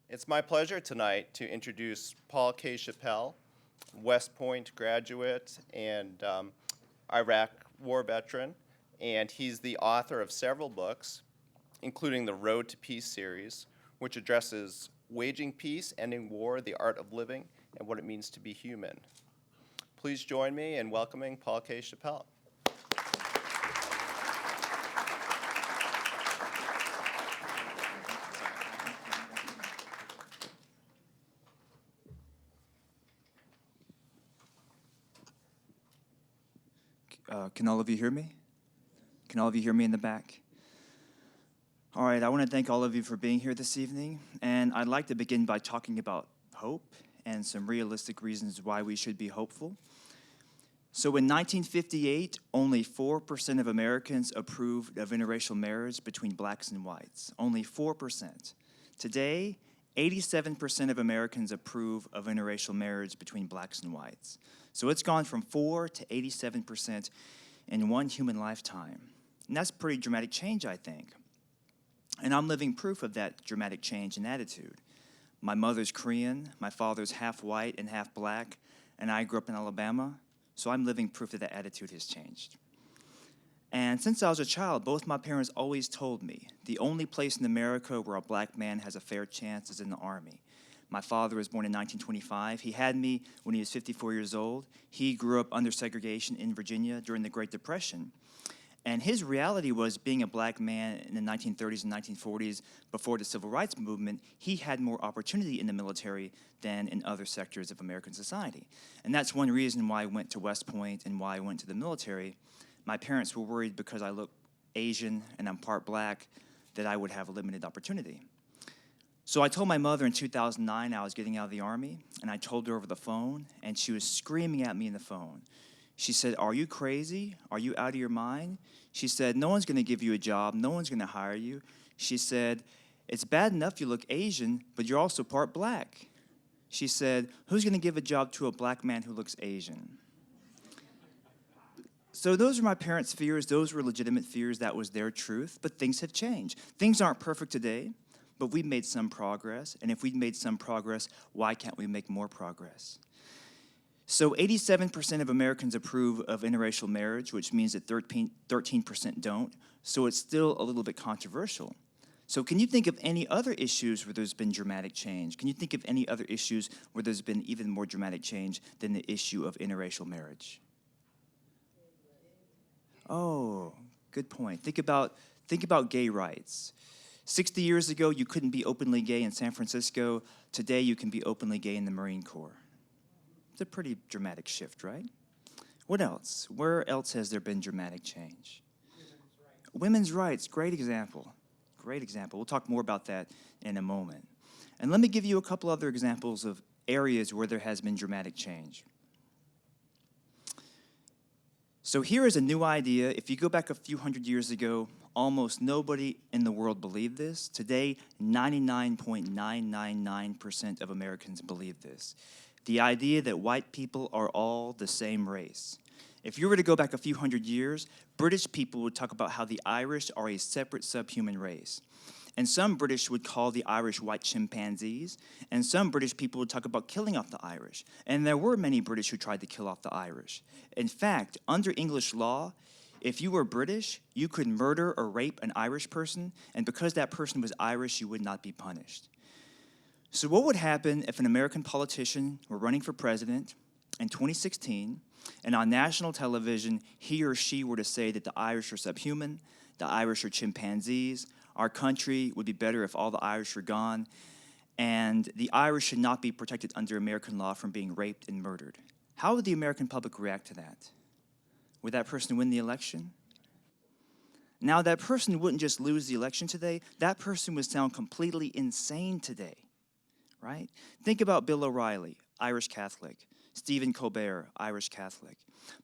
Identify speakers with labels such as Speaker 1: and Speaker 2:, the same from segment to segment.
Speaker 1: It's my pleasure tonight to introduce Paul K. Chappell, West Point graduate and Iraq war veteran, and he's the author of several books, including the Road to Peace series, which addresses waging peace, ending war, the art of living, and what it means to be human. Please join me in welcoming Paul K. Chappell.
Speaker 2: Can all of you hear me? Can all of you hear me in the back? All right, I want to thank all of you for being here this evening, and I'd like to begin by talking about hope and some realistic reasons why we should be hopeful. So in 1958, only 4% of Americans approved of interracial marriage between blacks and whites. Only 4%. Today, 87% of Americans approve of interracial marriage between blacks and whites. So it's gone from 4 to 87% in one human lifetime. And that's pretty dramatic change, I think. And I'm living proof of that dramatic change in attitude. My mother's Korean, my father's half white and half black, and I grew up in Alabama, so I'm living proof that attitude has changed. And since I was a child, both my parents always told me the only place in America where a black man has a fair chance is in the Army. My father was born in 1925. He had me when he was 54 years old. He grew up under segregation in Virginia during the Great Depression. And his reality was, being a black man in the 1930s and 1940s, before the Civil Rights Movement, he had more opportunity in the military than in other sectors of American society. And that's one reason why I went to West Point and why I went to the military. My parents were worried because I look Asian and I'm part black that I would have a limited opportunity. So I told my mother in 2009 I was getting out of the Army, and I told her over the phone, and she was screaming at me in the phone. She said, "Are you crazy? Are you out of your mind?" She said, "No one's going to give you a job. No one's going to hire you." She said, "It's bad enough you look Asian, but you're also part black." She said, "Who's going to give a job to a black man who looks Asian?" So those are my parents' fears. Those were legitimate fears. That was their truth. But things have changed. Things aren't perfect today, but we've made some progress. And if we've made some progress, why can't we make more progress? So 87% of Americans approve of interracial marriage, which means that 13% don't. So it's still a little bit controversial. So can you think of any other issues where there's been dramatic change? Can you think of any other issues where there's been even more dramatic change than the issue of interracial marriage? Oh, good point. Think about gay rights. 60 years ago, you couldn't be openly gay in San Francisco. Today, you can be openly gay in the Marine Corps. It's a pretty dramatic shift, right? What else? Where else has there been dramatic change? Women's rights, great example. Great example. We'll talk more about that in a moment. And let me give you a couple other examples of areas where there has been dramatic change. So here is a new idea. If you go back a few hundred years ago, almost nobody in the world believed this. Today, 99.999% of Americans believe this. The idea that white people are all the same race. If you were to go back a few hundred years, British people would talk about how the Irish are a separate subhuman race. And some British would call the Irish white chimpanzees, and some British people would talk about killing off the Irish. And there were many British who tried to kill off the Irish. In fact, under English law, if you were British, you could murder or rape an Irish person, and because that person was Irish, you would not be punished. So what would happen if an American politician were running for president in 2016, and on national television, he or she were to say that the Irish are subhuman, the Irish are chimpanzees, our country would be better if all the Irish were gone, and the Irish should not be protected under American law from being raped and murdered? How would the American public react to that? Would that person win the election? Now, that person wouldn't just lose the election today, that person would sound completely insane today. Right? Think about Bill O'Reilly, Irish Catholic. Stephen Colbert, Irish Catholic.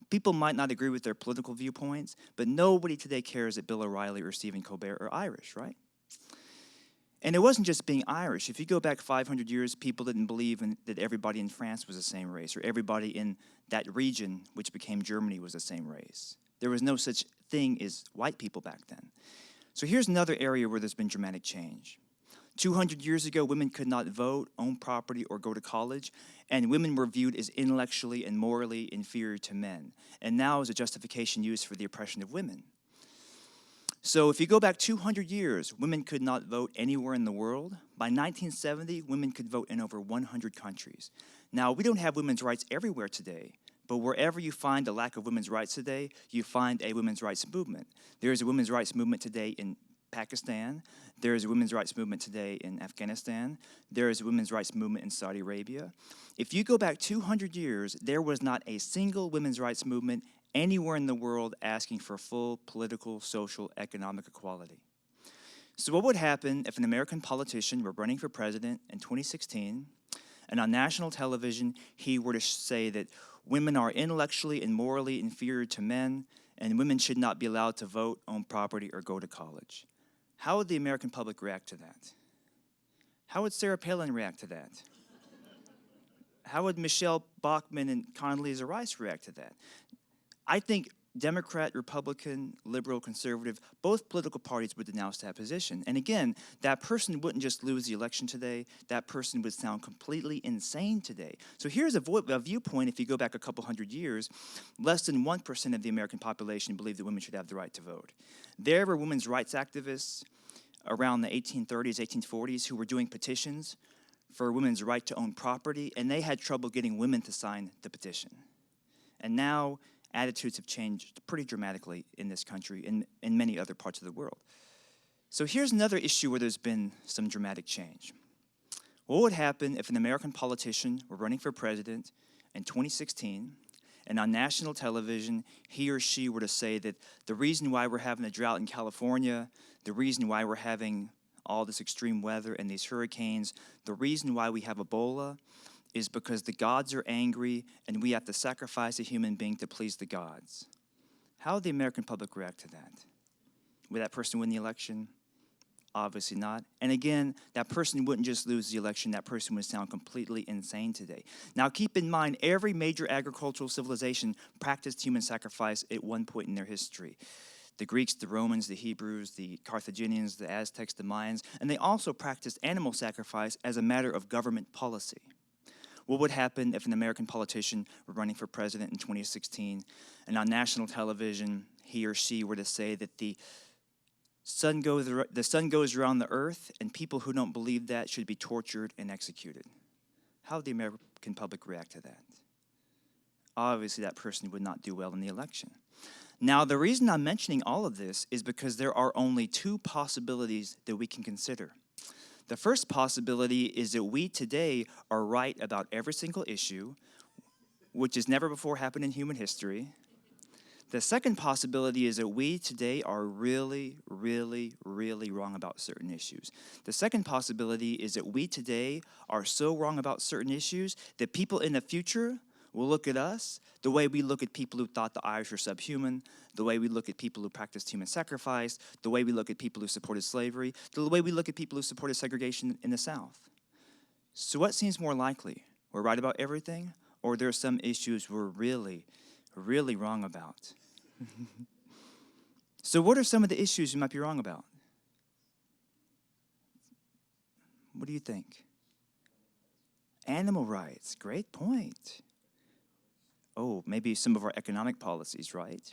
Speaker 2: People might not agree with their political viewpoints, but nobody today cares that Bill O'Reilly or Stephen Colbert are Irish, right? And it wasn't just being Irish. If you go back 500 years, people didn't believe that everybody in France was the same race, or everybody in that region, which became Germany, was the same race. There was no such thing as white people back then. So here's another area where there's been dramatic change. 200 years ago, women could not vote, own property, or go to college, and women were viewed as intellectually and morally inferior to men. And now is a justification used for the oppression of women. So if you go back 200 years, women could not vote anywhere in the world. By 1970, women could vote in over 100 countries. Now, we don't have women's rights everywhere today, but wherever you find a lack of women's rights today, you find a women's rights movement. There is a women's rights movement today in Pakistan. There is a women's rights movement today in Afghanistan. There is a women's rights movement in Saudi Arabia. If you go back 200 years, there was not a single women's rights movement anywhere in the world asking for full political, social, economic equality. So what would happen if an American politician were running for president in 2016, and on national television he were to say that women are intellectually and morally inferior to men, and women should not be allowed to vote, own property, or go to college? How would the American public react to that? How would Sarah Palin react to that? How would Michelle Bachmann and Condoleezza Rice react to that? I think Democrat, Republican, liberal, conservative, both political parties would denounce that position. And again, that person wouldn't just lose the election today, that person would sound completely insane today. So here's a viewpoint, if you go back a couple hundred years, less than 1% of the American population believed that women should have the right to vote. There were women's rights activists around the 1830s, 1840s who were doing petitions for women's right to own property, and they had trouble getting women to sign the petition. And now attitudes have changed pretty dramatically in this country and in many other parts of the world. So here's another issue where there's been some dramatic change. What would happen if an American politician were running for president in 2016, and on national television, he or she were to say that the reason why we're having a drought in California, the reason why we're having all this extreme weather and these hurricanes, the reason why we have Ebola is because the gods are angry and we have to sacrifice a human being to please the gods? How would the American public react to that? Would that person win the election? Obviously not. And again, that person wouldn't just lose the election, that person would sound completely insane today. Now keep in mind, every major agricultural civilization practiced human sacrifice at one point in their history. The Greeks, the Romans, the Hebrews, the Carthaginians, the Aztecs, the Mayans, and they also practiced animal sacrifice as a matter of government policy. What would happen if an American politician were running for president in 2016 and on national television he or she were to say that the sun goes around the earth and people who don't believe that should be tortured and executed? How would the American public react to that? Obviously, that person would not do well in the election. Now, the reason I'm mentioning all of this is because there are only two possibilities that we can consider. The first possibility is that we today are right about every single issue, which has never before happened in human history. The second possibility is that we today are really, really, really wrong about certain issues. The second possibility is that we today are so wrong about certain issues that people in the future will look at us the way we look at people who thought the Irish were subhuman, the way we look at people who practiced human sacrifice, the way we look at people who supported slavery, the way we look at people who supported segregation in the South. So what seems more likely? We're right about everything, or there are some issues we're really, really wrong about? So what are some of the issues you might be wrong about? What do you think? Animal rights, great point. Oh, maybe some of our economic policies, right?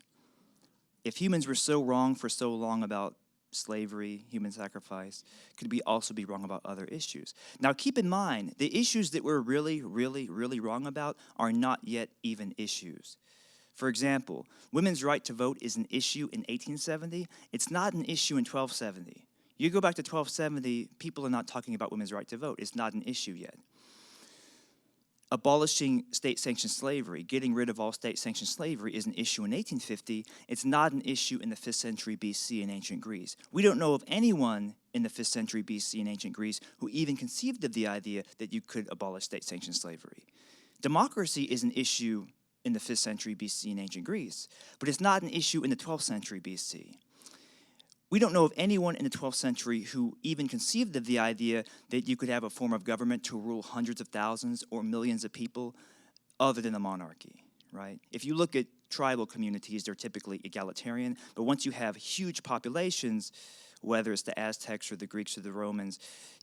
Speaker 2: If humans were so wrong for so long about slavery, human sacrifice, could we also be wrong about other issues? Now keep in mind, the issues that we're really, really, really wrong about are not yet even issues. For example, women's right to vote is an issue in 1870. It's not an issue in 1270. You go back to 1270, people are not talking about women's right to vote. It's not an issue yet. Abolishing state-sanctioned slavery, getting rid of all state-sanctioned slavery is an issue in 1850. It's not an issue in the 5th century BC in ancient Greece. We don't know of anyone in the 5th century BC in ancient Greece who even conceived of the idea that you could abolish state-sanctioned slavery. Democracy is an issue in the 5th century BC in ancient Greece, but it's not an issue in the 12th century BC. We don't know of anyone in the 12th century who even conceived of the idea that you could have a form of government to rule hundreds of thousands or millions of people other than a monarchy, right? If you look at tribal communities, they're typically egalitarian, but once you have huge populations, whether it's the Aztecs or the Greeks or the Romans,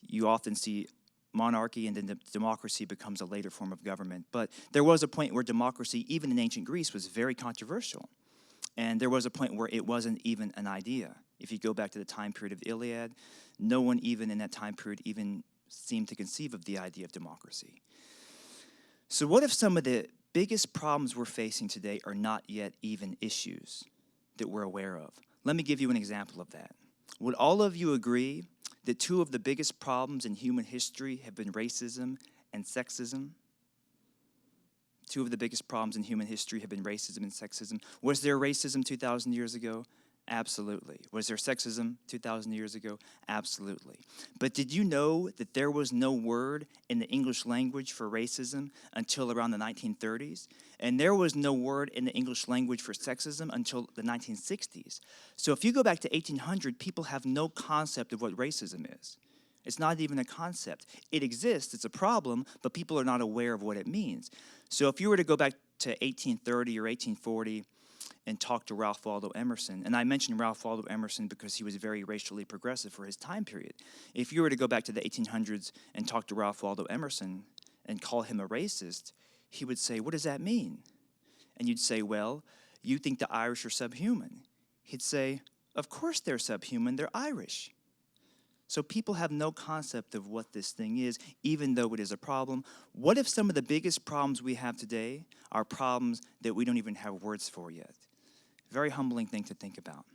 Speaker 2: you often see monarchy, and then democracy becomes a later form of government. But there was a point where democracy, even in ancient Greece, was very controversial. And there was a point where it wasn't even an idea. If you go back to the time period of the Iliad, no one even in that time period even seemed to conceive of the idea of democracy. So what if some of the biggest problems we're facing today are not yet even issues that we're aware of? Let me give you an example of that. Would all of you agree that two of the biggest problems in human history have been racism and sexism? Two of the biggest problems in human history have been racism and sexism. Was there racism 2,000 years ago? Absolutely. Was there sexism 2,000 years ago? Absolutely. But did you know that there was no word in the English language for racism until around the 1930s? And there was no word in the English language for sexism until the 1960s. So if you go back to 1800, people have no concept of what racism is. It's not even a concept. It exists, it's a problem, but people are not aware of what it means. So if you were to go back to 1830 or 1840 and talk to Ralph Waldo Emerson, and I mentioned Ralph Waldo Emerson because he was very racially progressive for his time period. If you were to go back to the 1800s and talk to Ralph Waldo Emerson and call him a racist, he would say, "What does that mean?" And you'd say, "Well, you think the Irish are subhuman." He'd say, "Of course they're subhuman, they're Irish." So people have no concept of what this thing is, even though it is a problem. What if some of the biggest problems we have today are problems that we don't even have words for yet? Very humbling thing to think about.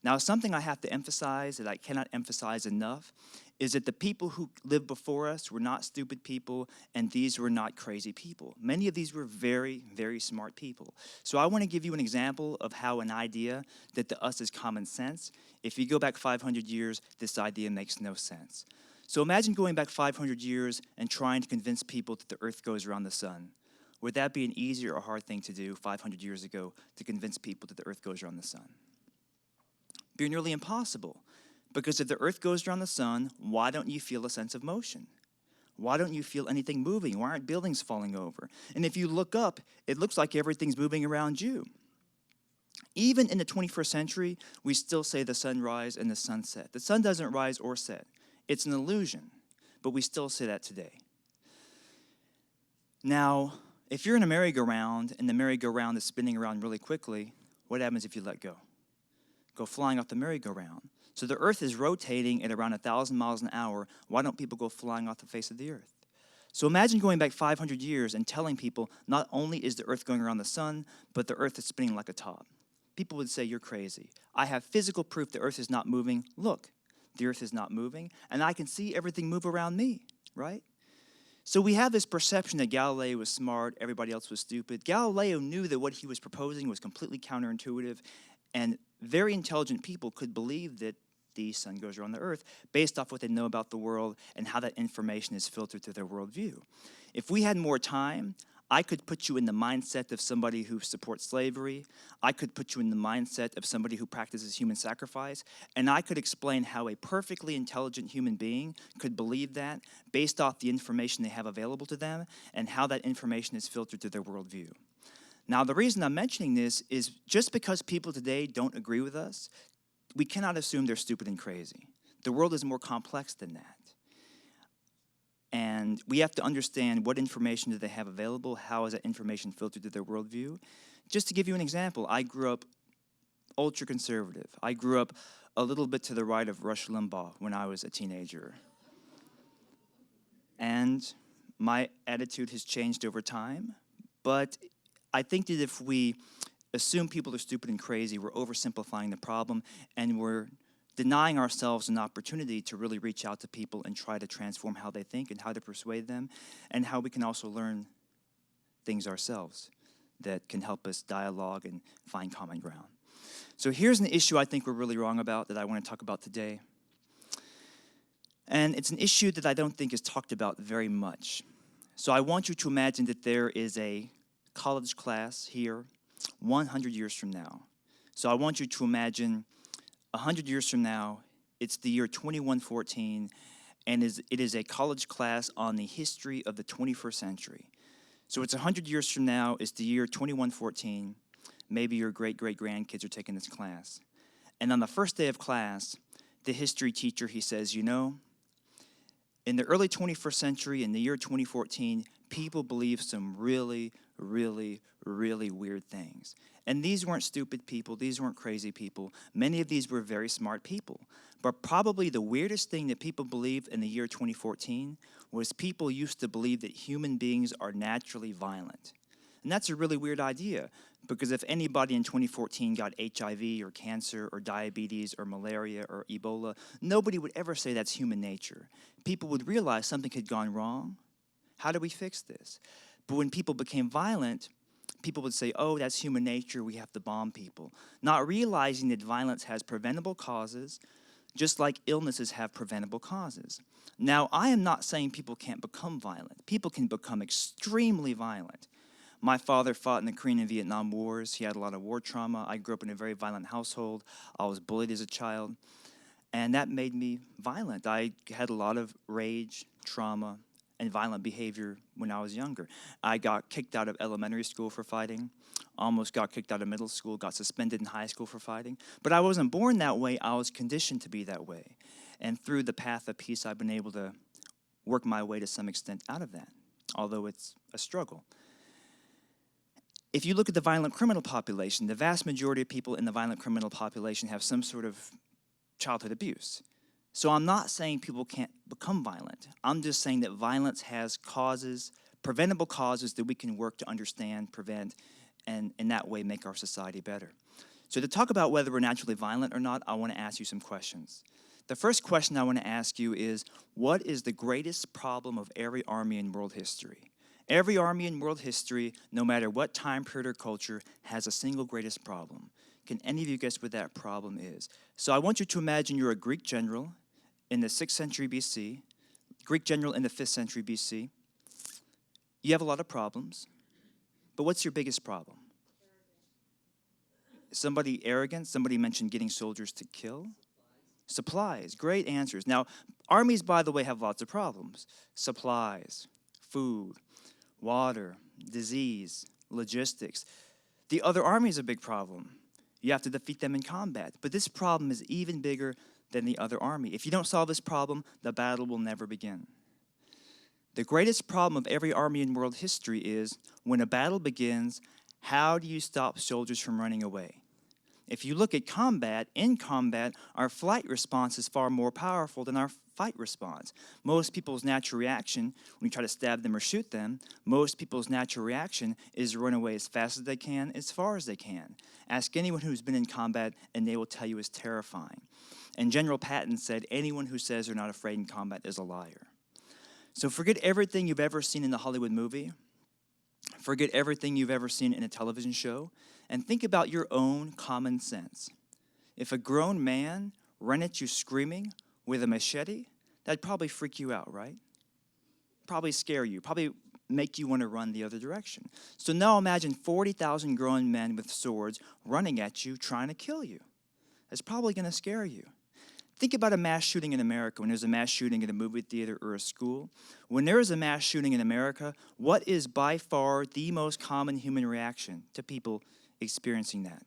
Speaker 2: Now, something I have to emphasize that I cannot emphasize enough is that the people who lived before us were not stupid people, and these were not crazy people. Many of these were very, very smart people. So I want to give you an example of how an idea that to us is common sense, if you go back 500 years, this idea makes no sense. So imagine going back 500 years and trying to convince people that the earth goes around the sun. Would that be an easy or hard thing to do 500 years ago to convince people that the earth goes around the sun? Be nearly impossible. Because if the earth goes around the sun, why don't you feel a sense of motion? Why don't you feel anything moving? Why aren't buildings falling over? And if you look up, it looks like everything's moving around you. Even in the 21st century, we still say the sunrise and the sunset. The sun doesn't rise or set. It's an illusion, but we still say that today. Now, if you're in a merry-go-round and the merry-go-round is spinning around really quickly, what happens if you let go? Go flying off the merry-go-round. So the earth is rotating at around 1,000 miles an hour. Why don't people go flying off the face of the earth? So imagine going back 500 years and telling people not only is the earth going around the sun, but the earth is spinning like a top. People would say, "You're crazy. I have physical proof the earth is not moving. Look, the earth is not moving, and I can see everything move around me," right? So we have this perception that Galileo was smart, everybody else was stupid. Galileo knew that what he was proposing was completely counterintuitive, and very intelligent people could believe that the sun goes around the earth based off what they know about the world and how that information is filtered through their worldview. If we had more time, I could put you in the mindset of somebody who supports slavery. I could put you in the mindset of somebody who practices human sacrifice, and I could explain how a perfectly intelligent human being could believe that based off the information they have available to them and how that information is filtered through their worldview. Now, the reason I'm mentioning this is just because people today don't agree with us, we cannot assume they're stupid and crazy. The world is more complex than that. And we have to understand what information do they have available, how is that information filtered through their worldview. Just to give you an example, I grew up ultra-conservative. I grew up a little bit to the right of Rush Limbaugh when I was a teenager. And my attitude has changed over time, but I think that if we assume people are stupid and crazy, we're oversimplifying the problem, and we're denying ourselves an opportunity to really reach out to people and try to transform how they think and how to persuade them, and how we can also learn things ourselves that can help us dialogue and find common ground. So here's an issue I think we're really wrong about that I want to talk about today. And it's an issue that I don't think is talked about very much. So I want you to imagine that there is a college class here 100 years from now. So I want you to imagine 100 years from now, it's the year 2114, and it is a college class on the history of the 21st century. So it's 100 years from now, it's the year 2114. Maybe your great-great-grandkids are taking this class. And on the first day of class, the history teacher, he says, you know, in the early 21st century, in the year 2014, people believed some really, really, really weird things. And these weren't stupid people. These weren't crazy people. Many of these were very smart people. But probably the weirdest thing that people believed in the year 2014 was people used to believe that human beings are naturally violent. And that's a really weird idea, because if anybody in 2014 got HIV or cancer or diabetes or malaria or Ebola, nobody would ever say that's human nature. People would realize something had gone wrong. How do we fix this? But when people became violent, people would say, oh, that's human nature, we have to bomb people, not realizing that violence has preventable causes, just like illnesses have preventable causes. Now, I am not saying people can't become violent. People can become extremely violent. My father fought in the Korean and Vietnam Wars. He had a lot of war trauma. I grew up in a very violent household. I was bullied as a child, and that made me violent. I had a lot of rage, trauma, and violent behavior when I was younger. I got kicked out of elementary school for fighting, almost got kicked out of middle school, got suspended in high school for fighting. But I wasn't born that way. I was conditioned to be that way. And through the path of peace, I've been able to work my way to some extent out of that, although it's a struggle. If you look at the violent criminal population, the vast majority of people in the violent criminal population have some sort of childhood abuse. So I'm not saying people can't become violent. I'm just saying that violence has causes, preventable causes that we can work to understand, prevent, and in that way make our society better. So to talk about whether we're naturally violent or not, I want to ask you some questions. The first question I want to ask you is, what is the greatest problem of every army in world history? Every army in world history, no matter what time period or culture, has a single greatest problem. Can any of you guess what that problem is? So I want you to imagine you're a Greek general in the 6th century BC, Greek general in the 5th century BC. You have a lot of problems, but what's your biggest problem? Somebody arrogant? Somebody mentioned getting soldiers to kill? Supplies. Great answers. Now, armies, by the way, have lots of problems. Supplies, food, water, disease, logistics. The other army is a big problem. You have to defeat them in combat. But this problem is even bigger than the other army. If you don't solve this problem, the battle will never begin. The greatest problem of every army in world history is, when a battle begins, how do you stop soldiers from running away? If you look at combat, in combat, our flight response is far more powerful than our fight response. Most people's natural reaction, when you try to stab them or shoot them, most people's natural reaction is to run away as fast as they can, as far as they can. Ask anyone who's been in combat, and they will tell you it's terrifying. And General Patton said, anyone who says they're not afraid in combat is a liar. So forget everything you've ever seen in the Hollywood movie. Forget everything you've ever seen in a television show, and think about your own common sense. If a grown man ran at you screaming with a machete, that'd probably freak you out, right? Probably scare you, probably make you want to run the other direction. So now imagine 40,000 grown men with swords running at you, trying to kill you. That's probably going to scare you. Think about a mass shooting in America. When there's a mass shooting at a movie theater or a school, when there is a mass shooting in America, what is by far the most common human reaction to people experiencing that?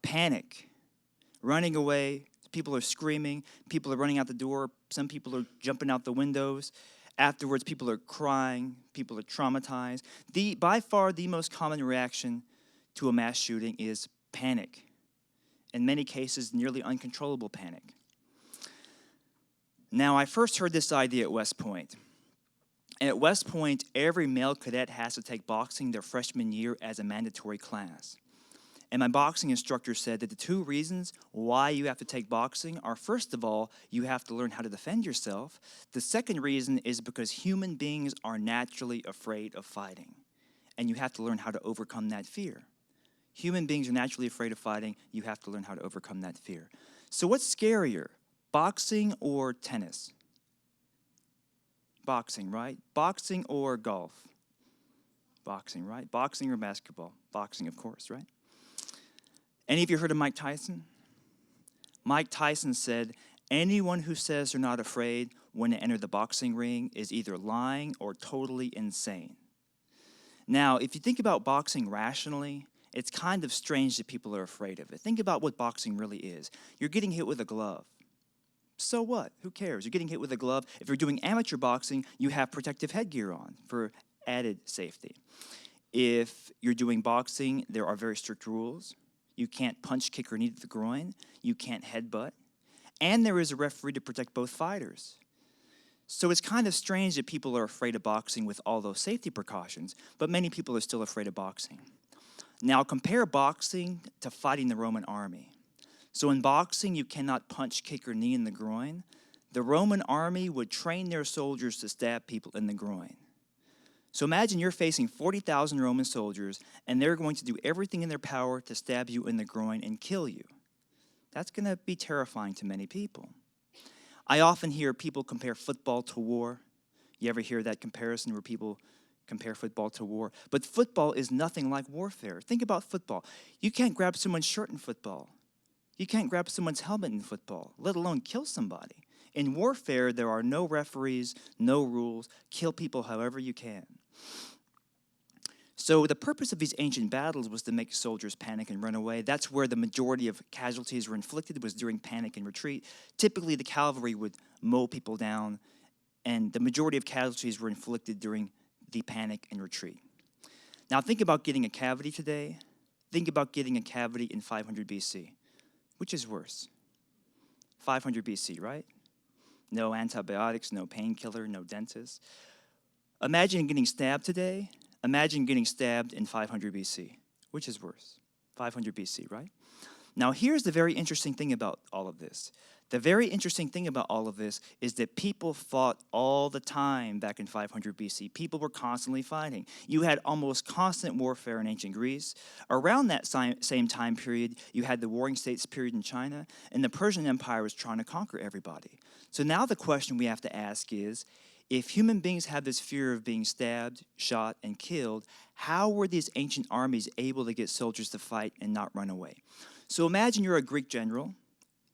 Speaker 2: Panic, running away. People are screaming. People are running out the door. Some people are jumping out the windows. Afterwards, people are crying. People are traumatized. By far, the most common reaction to a mass shooting is panic. In many cases, nearly uncontrollable panic. Now, I first heard this idea at West Point. And at West Point, every male cadet has to take boxing their freshman year as a mandatory class. And my boxing instructor said that the two reasons why you have to take boxing are, first of all, you have to learn how to defend yourself. The second reason is because human beings are naturally afraid of fighting. And you have to learn how to overcome that fear. Human beings are naturally afraid of fighting. You have to learn how to overcome that fear. So what's scarier, boxing or tennis? Boxing, right? Boxing or golf? Boxing, right? Boxing or basketball? Boxing, of course, right? Any of you heard of Mike Tyson? Mike Tyson said, anyone who says they're not afraid when they enter the boxing ring is either lying or totally insane. Now, if you think about boxing rationally, it's kind of strange that people are afraid of it. Think about what boxing really is. You're getting hit with a glove. So what? Who cares? You're getting hit with a glove. If you're doing amateur boxing, you have protective headgear on for added safety. If you're doing boxing, there are very strict rules. You can't punch, kick, or knee to the groin. You can't headbutt. And there is a referee to protect both fighters. So it's kind of strange that people are afraid of boxing with all those safety precautions, but many people are still afraid of boxing. Now compare boxing to fighting the Roman army. So in boxing, you cannot punch, kick, or knee in the groin. The Roman army would train their soldiers to stab people in the groin. So imagine you're facing 40,000 Roman soldiers, and they're going to do everything in their power to stab you in the groin and kill you. That's going to be terrifying to many people. I often hear people compare football to war. You ever hear that comparison where people compare football to war? But football is nothing like warfare. Think about football. You can't grab someone's shirt in football. You can't grab someone's helmet in football, let alone kill somebody. In warfare, there are no referees, no rules. Kill people however you can. So the purpose of these ancient battles was to make soldiers panic and run away. That's where the majority of casualties were inflicted, was during panic and retreat. Typically, the cavalry would mow people down, and the majority of casualties were inflicted during the panic and retreat. Now think about getting a cavity today. Think about getting a cavity in 500 BC. Which is worse? 500 BC, right? No antibiotics, no painkiller, no dentist. Imagine getting stabbed today. Imagine getting stabbed in 500 BC. Which is worse? 500 BC, right? Now, here's the very interesting thing about all of this. The very interesting thing about all of this is that people fought all the time back in 500 BC. People were constantly fighting. You had almost constant warfare in ancient Greece. Around that same time period, you had the Warring States period in China, and the Persian Empire was trying to conquer everybody. So now the question we have to ask is, if human beings have this fear of being stabbed, shot, and killed, how were these ancient armies able to get soldiers to fight and not run away? So imagine you're a Greek general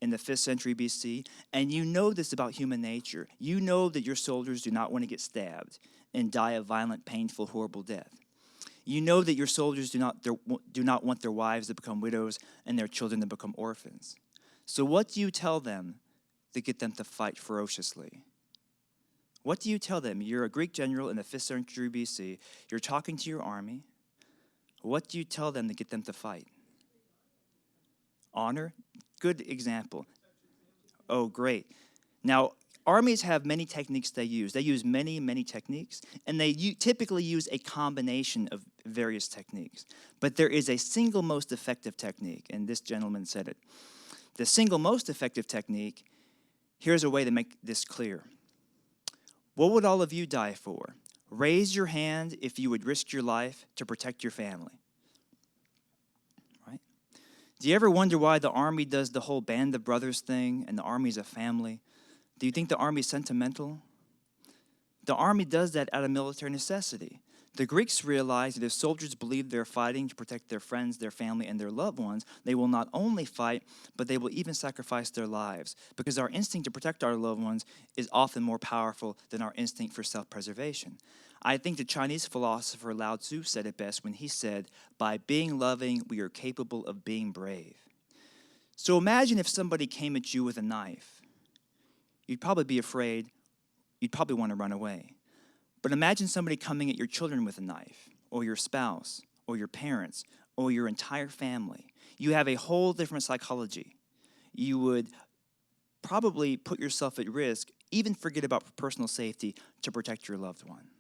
Speaker 2: in the 5th century BC, and you know this about human nature. You know that your soldiers do not want to get stabbed and die a violent, painful, horrible death. You know that your soldiers do not want their wives to become widows and their children to become orphans. So what do you tell them to get them to fight ferociously? What do you tell them? You're a Greek general in the 5th century BC. You're talking to your army. What do you tell them to get them to fight? Honor? Good example. Oh, great. Now, armies have many techniques they use. They use many, many techniques, and they typically use a combination of various techniques. But there is a single most effective technique, and this gentleman said it. The single most effective technique, here's a way to make this clear. What would all of you die for? Raise your hand if you would risk your life to protect your family. Right? Do you ever wonder why the army does the whole band of brothers thing and the army's a family? Do you think the army's sentimental? The army does that out of military necessity. The Greeks realized that if soldiers believe they're fighting to protect their friends, their family, and their loved ones, they will not only fight, but they will even sacrifice their lives, because our instinct to protect our loved ones is often more powerful than our instinct for self-preservation. I think the Chinese philosopher Lao Tzu said it best when he said, "By being loving, we are capable of being brave." So imagine if somebody came at you with a knife. You'd probably be afraid. You'd probably want to run away. But imagine somebody coming at your children with a knife, or your spouse, or your parents, or your entire family. You have a whole different psychology. You would probably put yourself at risk, even forget about personal safety to protect your loved one.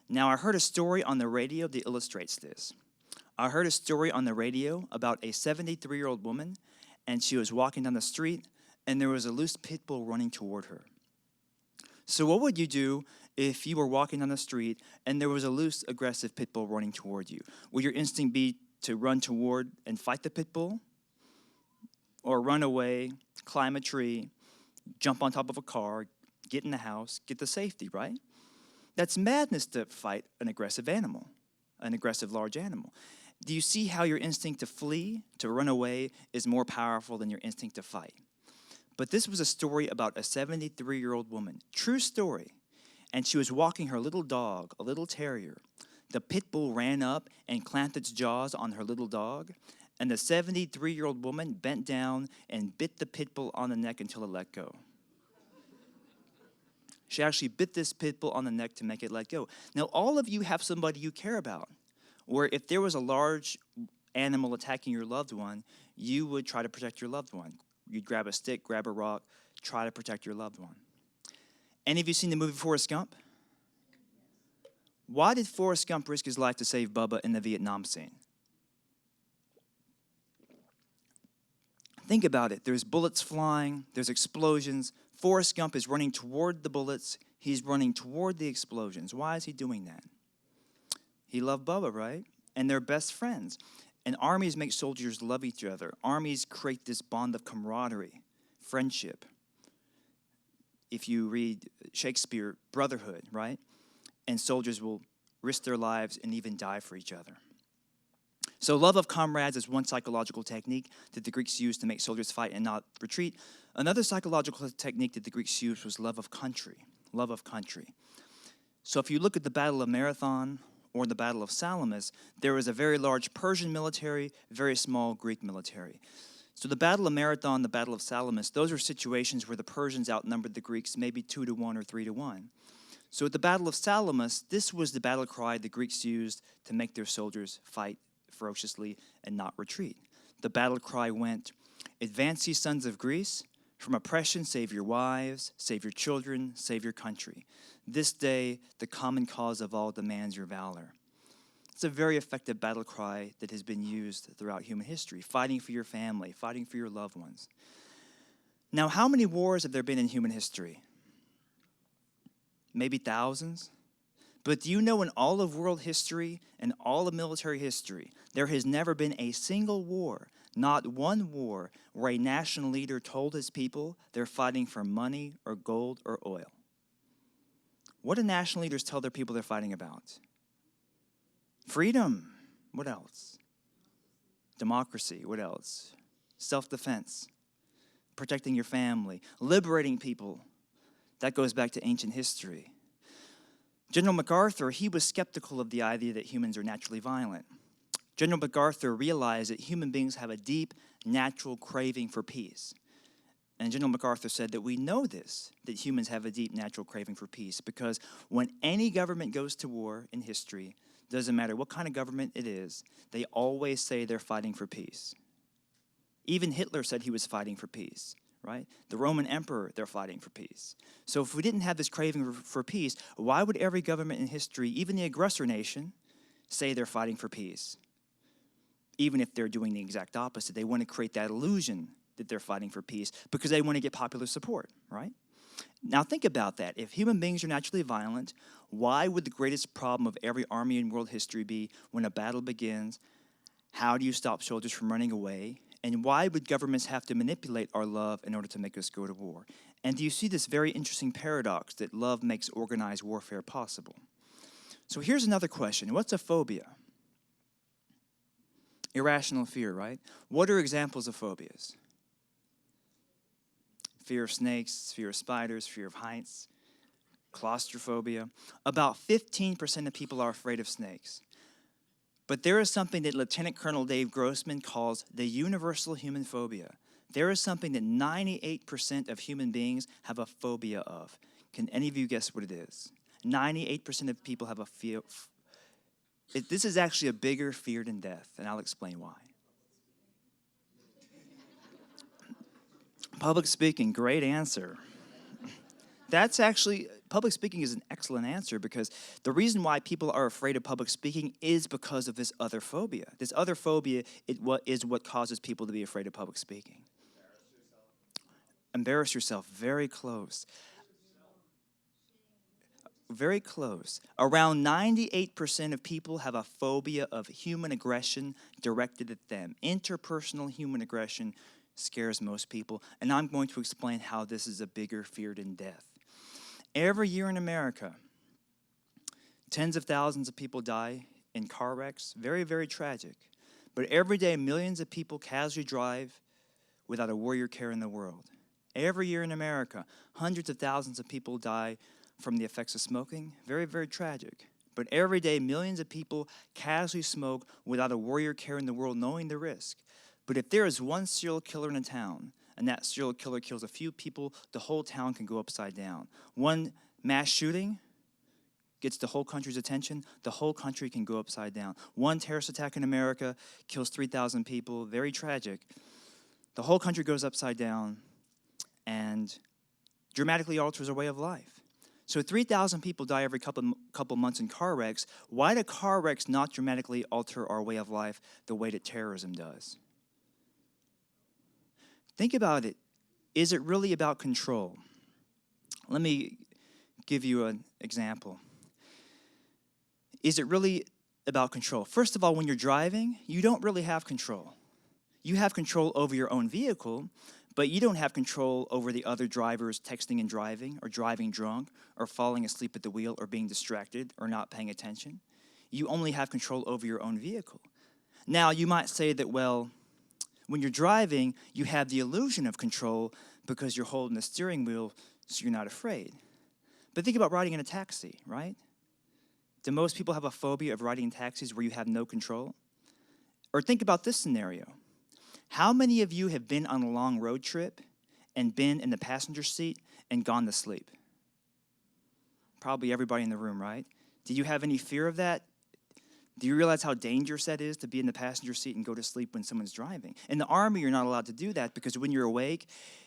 Speaker 2: Now, I heard a story on the radio that illustrates this. I heard a story on the radio about a 73-year-old woman, and she was walking down the street, and there was a loose pit bull running toward her. So what would you do if you were walking down the street and there was a loose, aggressive pit bull running toward you? Would your instinct be to run toward and fight the pit bull? Or run away, climb a tree, jump on top of a car, get in the house, get to safety, right? That's madness to fight an aggressive animal, an aggressive large animal. Do you see how your instinct to flee, to run away, is more powerful than your instinct to fight? But this was a story about a 73-year-old woman, true story. And she was walking her little dog, a little terrier. The pit bull ran up and clamped its jaws on her little dog, and the 73-year-old woman bent down and bit the pit bull on the neck until it let go. She actually bit this pit bull on the neck to make it let go. Now, all of you have somebody you care about, or if there was a large animal attacking your loved one, you would try to protect your loved one. You'd grab a stick, grab a rock, try to protect your loved one. Any of you seen the movie Forrest Gump? Why did Forrest Gump risk his life to save Bubba in the Vietnam scene? Think about it. There's bullets flying. There's explosions. Forrest Gump is running toward the bullets. He's running toward the explosions. Why is he doing that? He loved Bubba, right? And they're best friends. And armies make soldiers love each other. Armies create this bond of camaraderie, friendship. If you read Shakespeare, brotherhood, right? And soldiers will risk their lives and even die for each other. So love of comrades is one psychological technique that the Greeks used to make soldiers fight and not retreat. Another psychological technique that the Greeks used was love of country, love of country. So if you look at the Battle of Marathon or the Battle of Salamis, there was a very large Persian military, very small Greek military. So the Battle of Marathon, the Battle of Salamis, those are situations where the Persians outnumbered the Greeks maybe 2-1 or 3-1. So at the Battle of Salamis, this was the battle cry the Greeks used to make their soldiers fight ferociously and not retreat. The battle cry went, "Advance, ye sons of Greece, from oppression save your wives, save your children, save your country. This day the common cause of all demands your valor." It's a very effective battle cry that has been used throughout human history, fighting for your family, fighting for your loved ones. Now, how many wars have there been in human history? Maybe thousands? But do you know in all of world history and all of military history, there has never been a single war, not one war, where a national leader told his people they're fighting for money or gold or oil? What do national leaders tell their people they're fighting about? Freedom. What else? Democracy. What else? Self-defense. Protecting your family. Liberating people. That goes back to ancient history. General MacArthur, he was skeptical of the idea that humans are naturally violent. General MacArthur realized that human beings have a deep, natural craving for peace. And General MacArthur said that we know this, that humans have a deep, natural craving for peace, because when any government goes to war in history, doesn't matter what kind of government it is, they always say they're fighting for peace. Even Hitler said he was fighting for peace. Right? The Roman emperor, they're fighting for peace. So if we didn't have this craving for peace, why would every government in history, even the aggressor nation, say they're fighting for peace? Even if they're doing the exact opposite. They want to create that illusion that they're fighting for peace because they want to get popular support, right? Now think about that. If human beings are naturally violent, why would the greatest problem of every army in world history be when a battle begins, how do you stop soldiers from running away? And why would governments have to manipulate our love in order to make us go to war? And do you see this very interesting paradox that love makes organized warfare possible? So here's another question. What's a phobia? Irrational fear, right? What are examples of phobias? Fear of snakes, fear of spiders, fear of heights, claustrophobia. About 15% of people are afraid of snakes. But there is something that Lieutenant Colonel Dave Grossman calls the universal human phobia. There is something that 98% of human beings have a phobia of. Can any of you guess what it is? 98% of people have a fear. This is actually a bigger fear than death, and I'll explain why. Public speaking, great answer. Public speaking is an excellent answer because the reason why people are afraid of public speaking is because of this other phobia. This other phobia is what causes people to be afraid of public speaking. Embarrass yourself. Very close. Very close. Around 98% of people have a phobia of human aggression directed at them. Interpersonal human aggression scares most people, and I'm going to explain how this is a bigger fear than death. Every year in America, tens of thousands of people die in car wrecks. Very, very tragic. But every day, millions of people casually drive without a worry or care in the world. Every year in America, hundreds of thousands of people die from the effects of smoking. Very, very tragic. But every day, millions of people casually smoke without a warrior care in the world knowing the risk. But if there is one serial killer in a town, and that serial killer kills a few people, the whole town can go upside down. One mass shooting gets the whole country's attention, the whole country can go upside down. One terrorist attack in America kills 3,000 people, very tragic. The whole country goes upside down and dramatically alters our way of life. So 3,000 people die every couple months in car wrecks. Why do car wrecks not dramatically alter our way of life the way that terrorism does? Think about it. Is it really about control? Let me give you an example. Is it really about control? First of all, when you're driving, you don't really have control. You have control over your own vehicle, but you don't have control over the other drivers texting and driving, or driving drunk, or falling asleep at the wheel, or being distracted, or not paying attention. You only have control over your own vehicle. Now, you might say that, well, when you're driving, you have the illusion of control because you're holding the steering wheel, so you're not afraid. But think about riding in a taxi, right? Do most people have a phobia of riding in taxis where you have no control? Or think about this scenario. How many of you have been on a long road trip and been in the passenger seat and gone to sleep? Probably everybody in the room, right? Do you have any fear of that? Do you realize how dangerous that is to be in the passenger seat and go to sleep when someone's driving? In the Army, you're not allowed to do that because when you're awake,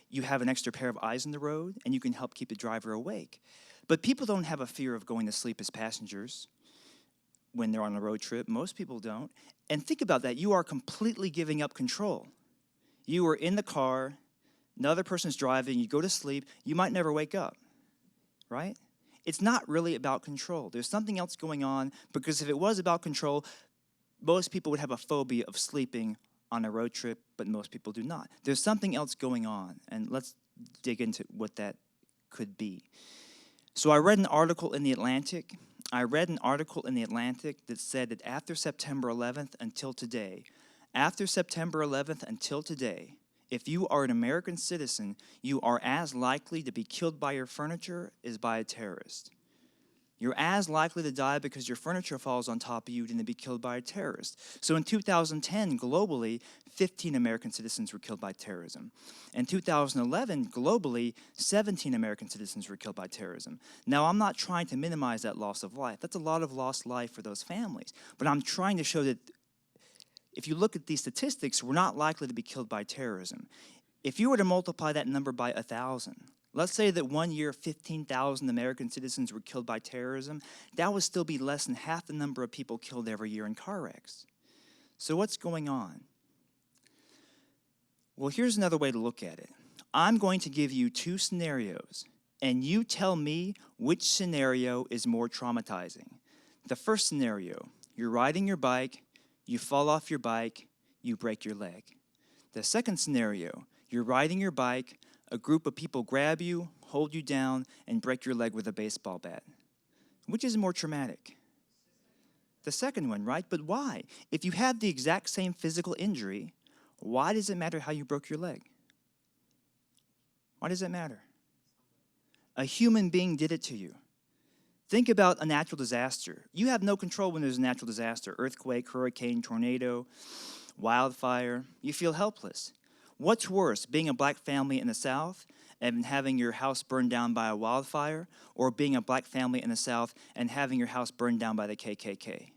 Speaker 2: you have an extra pair of eyes on the road and you can help keep the driver awake. But people don't have a fear of going to sleep as passengers when they're on a road trip. Most people don't. And think about that. You are completely giving up control. You are in the car, another person's driving, you go to sleep, you might never wake up, right? It's not really about control. There's something else going on, because if it was about control, most people would have a phobia of sleeping on a road trip, but most people do not. There's something else going on, and let's dig into what that could be. So I read an article in The Atlantic. That said that after September 11th until today, if you are an American citizen, you are as likely to be killed by your furniture as by a terrorist. You're as likely to die because your furniture falls on top of you than to be killed by a terrorist. So in 2010, globally, 15 American citizens were killed by terrorism. In 2011, globally, 17 American citizens were killed by terrorism. Now, I'm not trying to minimize that loss of life. That's a lot of lost life for those families. But I'm trying to show that if you look at these statistics, we're not likely to be killed by terrorism. If you were to multiply that number by 1,000, let's say that 1 year, 15,000 American citizens were killed by terrorism, that would still be less than half the number of people killed every year in car wrecks. So what's going on? Well, here's another way to look at it. I'm going to give you two scenarios, and you tell me which scenario is more traumatizing. The first scenario, you're riding your bike, you fall off your bike, you break your leg. The second scenario, you're riding your bike, a group of people grab you, hold you down, and break your leg with a baseball bat. Which is more traumatic? The second one, right? But why? If you have the exact same physical injury, why does it matter how you broke your leg? Why does it matter? A human being did it to you. Think about a natural disaster. You have no control when there's a natural disaster, earthquake, hurricane, tornado, wildfire. You feel helpless. What's worse, being a black family in the South and having your house burned down by a wildfire, or being a black family in the South and having your house burned down by the KKK?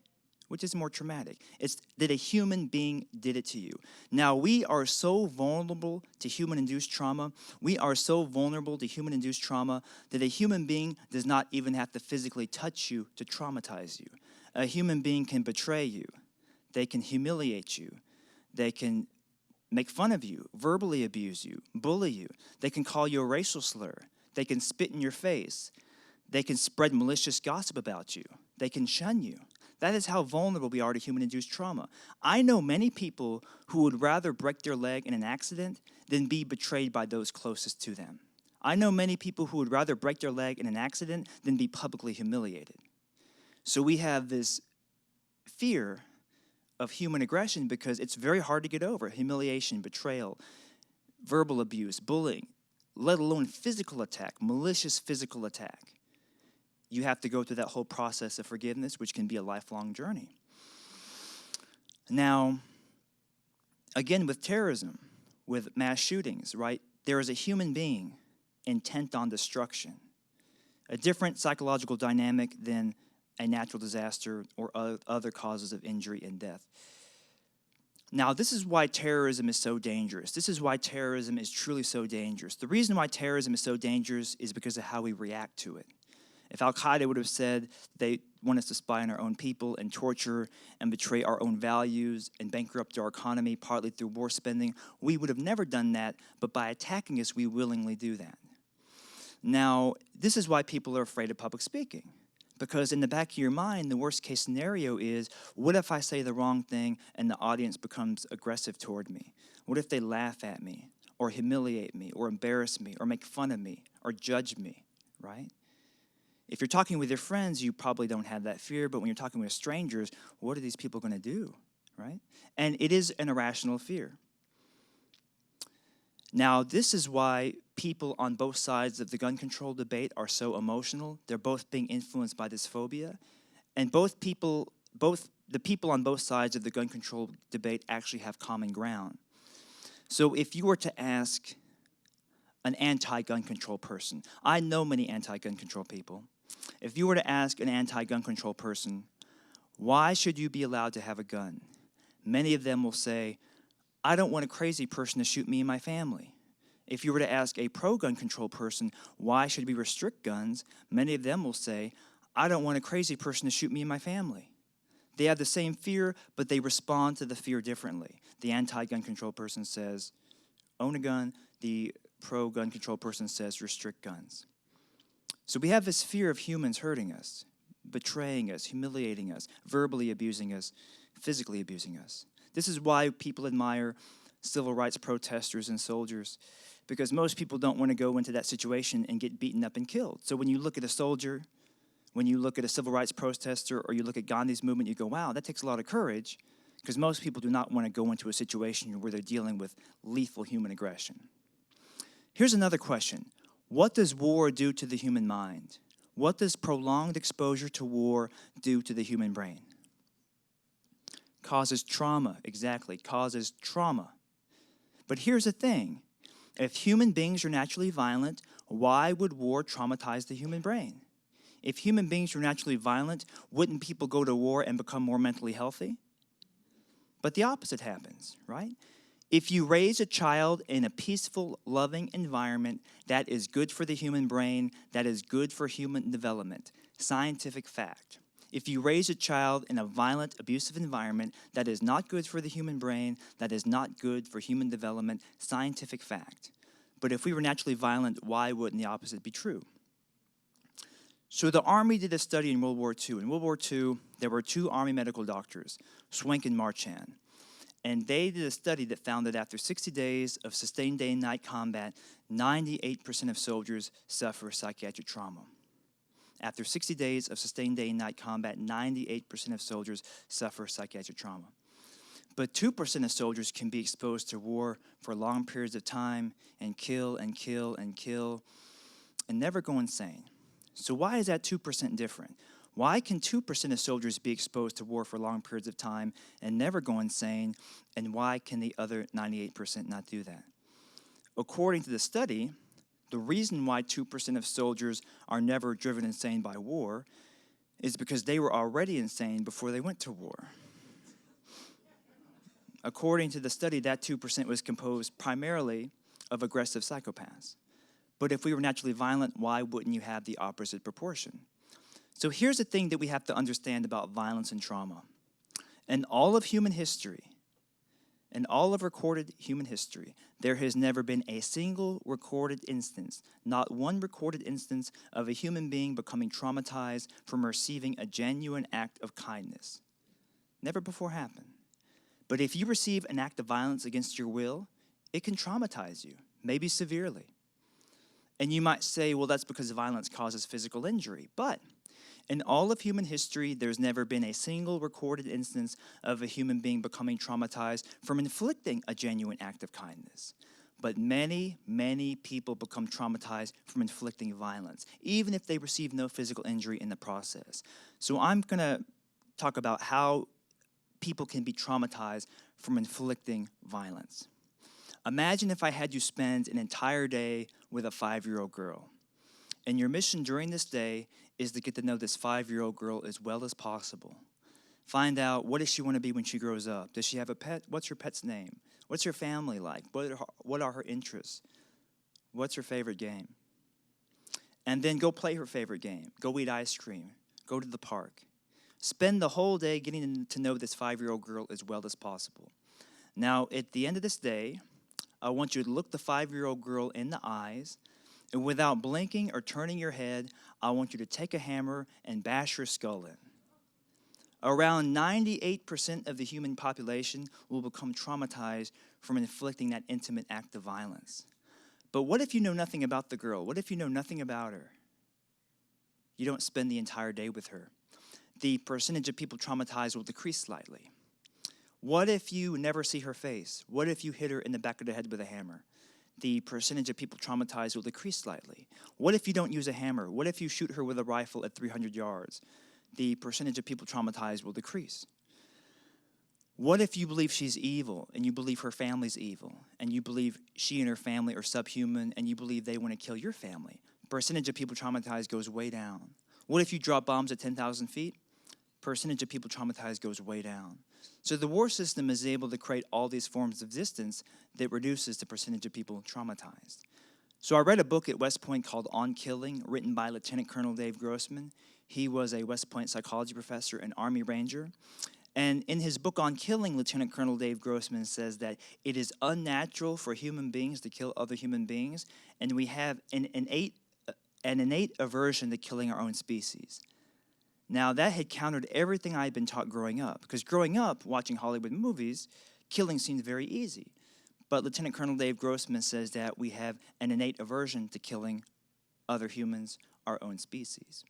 Speaker 2: Which is more traumatic? It's that a human being did it to you. Now, we are so vulnerable to human-induced trauma. We are so vulnerable to human-induced trauma that a human being does not even have to physically touch you to traumatize you. A human being can betray you. They can humiliate you. They can make fun of you, verbally abuse you, bully you. They can call you a racial slur. They can spit in your face. They can spread malicious gossip about you. They can shun you. That is how vulnerable we are to human-induced trauma. I know many people who would rather break their leg in an accident than be betrayed by those closest to them. I know many people who would rather break their leg in an accident than be publicly humiliated. So we have this fear of human aggression because it's very hard to get over. Humiliation, betrayal, verbal abuse, bullying, let alone physical attack, malicious physical attack. you have to go through that whole process of forgiveness, which can be a lifelong journey. Now, again, with terrorism, with mass shootings, right, there is a human being intent on destruction, a different psychological dynamic than a natural disaster or other causes of injury and death. Now, this is why terrorism is so dangerous. This is why terrorism is truly so dangerous. The reason why terrorism is so dangerous is because of how we react to it. If Al-Qaeda would have said they want us to spy on our own people and torture and betray our own values and bankrupt our economy partly through war spending, we would have never done that, but by attacking us, we willingly do that. Now, this is why people are afraid of public speaking. Because in the back of your mind, the worst case scenario is, what if I say the wrong thing and the audience becomes aggressive toward me? What if they laugh at me or humiliate me or embarrass me or make fun of me or judge me, right? If you're talking with your friends, you probably don't have that fear, but when you're talking with strangers, what are these people going to do, right? And it is an irrational fear. Now, this is why people on both sides of the gun control debate are so emotional. They're both being influenced by this phobia. And both the people on both sides of the gun control debate actually have common ground. So if you were to ask an anti-gun control person, I know many anti-gun control people. If you were to ask an anti-gun control person, why should you be allowed to have a gun? Many of them will say, I don't want a crazy person to shoot me and my family. If you were to ask a pro-gun control person, why should we restrict guns? Many of them will say, I don't want a crazy person to shoot me and my family. They have the same fear, but they respond to the fear differently. The anti-gun control person says, own a gun. The pro-gun control person says, restrict guns. So we have this fear of humans hurting us, betraying us, humiliating us, verbally abusing us, physically abusing us. This is why people admire civil rights protesters and soldiers, because most people don't want to go into that situation and get beaten up and killed. So when you look at a soldier, when you look at a civil rights protester, or you look at Gandhi's movement, you go, wow, that takes a lot of courage, because most people do not want to go into a situation where they're dealing with lethal human aggression. Here's another question. What does war do to the human mind? What does prolonged exposure to war do to the human brain? Causes trauma, exactly, causes trauma. But here's the thing. If human beings are naturally violent, why would war traumatize the human brain? If human beings were naturally violent, wouldn't people go to war and become more mentally healthy? But the opposite happens, right? If you raise a child in a peaceful, loving environment, that is good for the human brain, that is good for human development. Scientific fact. If you raise a child in a violent, abusive environment, that is not good for the human brain, that is not good for human development. Scientific fact. But if we were naturally violent, why wouldn't the opposite be true? So the Army did a study in World War II. In World War II, there were two Army medical doctors, Swank and Marchand. And they did a study that found that after 60 days of sustained day and night combat, 98% of soldiers suffer psychiatric trauma. After 60 days of sustained day and night combat, 98% of soldiers suffer psychiatric trauma. But 2% of soldiers can be exposed to war for long periods of time and kill and kill and kill and never go insane. So why is that 2% different? Why can 2% of soldiers be exposed to war for long periods of time and never go insane, and why can the other 98% not do that? According to the study, the reason why 2% of soldiers are never driven insane by war is because they were already insane before they went to war. According to the study, that 2% was composed primarily of aggressive psychopaths. But if we were naturally violent, why wouldn't you have the opposite proportion? So here's the thing that we have to understand about violence and trauma. In all of human history, in all of recorded human history, there has never been a single recorded instance, not one recorded instance of a human being becoming traumatized from receiving a genuine act of kindness. Never before happened. But if you receive an act of violence against your will, it can traumatize you, maybe severely. And you might say, well, that's because violence causes physical injury. But in all of human history, there's never been a single recorded instance of a human being becoming traumatized from inflicting a genuine act of kindness. But many, many people become traumatized from inflicting violence, even if they receive no physical injury in the process. So I'm going to talk about how people can be traumatized from inflicting violence. Imagine if I had you spend an entire day with a 5-year-old girl. And your mission during this day is to get to know this 5-year-old girl as well as possible. Find out, what does she want to be when she grows up? Does she have a pet? What's her pet's name? What's her family like? What are her interests? What's her favorite game? And then go play her favorite game. Go eat ice cream. Go to the park. Spend the whole day getting to know this 5-year-old girl as well as possible. Now, at the end of this day, I want you to look the 5-year-old girl in the eyes, and without blinking or turning your head, I want you to take a hammer and bash her skull in. Around 98% of the human population will become traumatized from inflicting that intimate act of violence. But what if you know nothing about the girl? What if you know nothing about her? You don't spend the entire day with her. The percentage of people traumatized will decrease slightly. What if you never see her face? What if you hit her in the back of the head with a hammer? The percentage of people traumatized will decrease slightly. What if you don't use a hammer? What if you shoot her with a rifle at 300 yards? The percentage of people traumatized will decrease. What if you believe she's evil, and you believe her family's evil, and you believe she and her family are subhuman, and you believe they want to kill your family? Percentage of people traumatized goes way down. What if you drop bombs at 10,000 feet? Percentage of people traumatized goes way down. So the war system is able to create all these forms of distance that reduces the percentage of people traumatized. So I read a book at West Point called On Killing, written by Lieutenant Colonel Dave Grossman. He was a West Point psychology professor and Army Ranger. And in his book On Killing, Lieutenant Colonel Dave Grossman says that it is unnatural for human beings to kill other human beings, and we have an innate aversion to killing our own species. Now, that had countered everything I had been taught growing up, because growing up, watching Hollywood movies, killing seemed very easy. But Lieutenant Colonel Dave Grossman says that we have an innate aversion to killing other humans, our own species.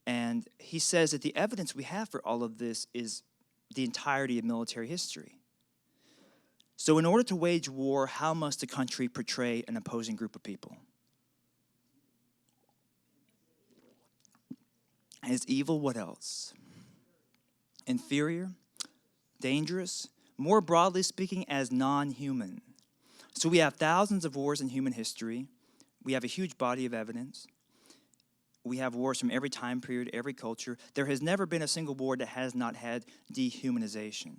Speaker 2: And he says that the evidence we have for all of this is the entirety of military history. So in order to wage war, how must a country portray an opposing group of people? As evil, what else? Inferior, dangerous, more broadly speaking, as non-human. So we have thousands of wars in human history. We have a huge body of evidence. We have wars from every time period, every culture. There has never been a single war that has not had dehumanization,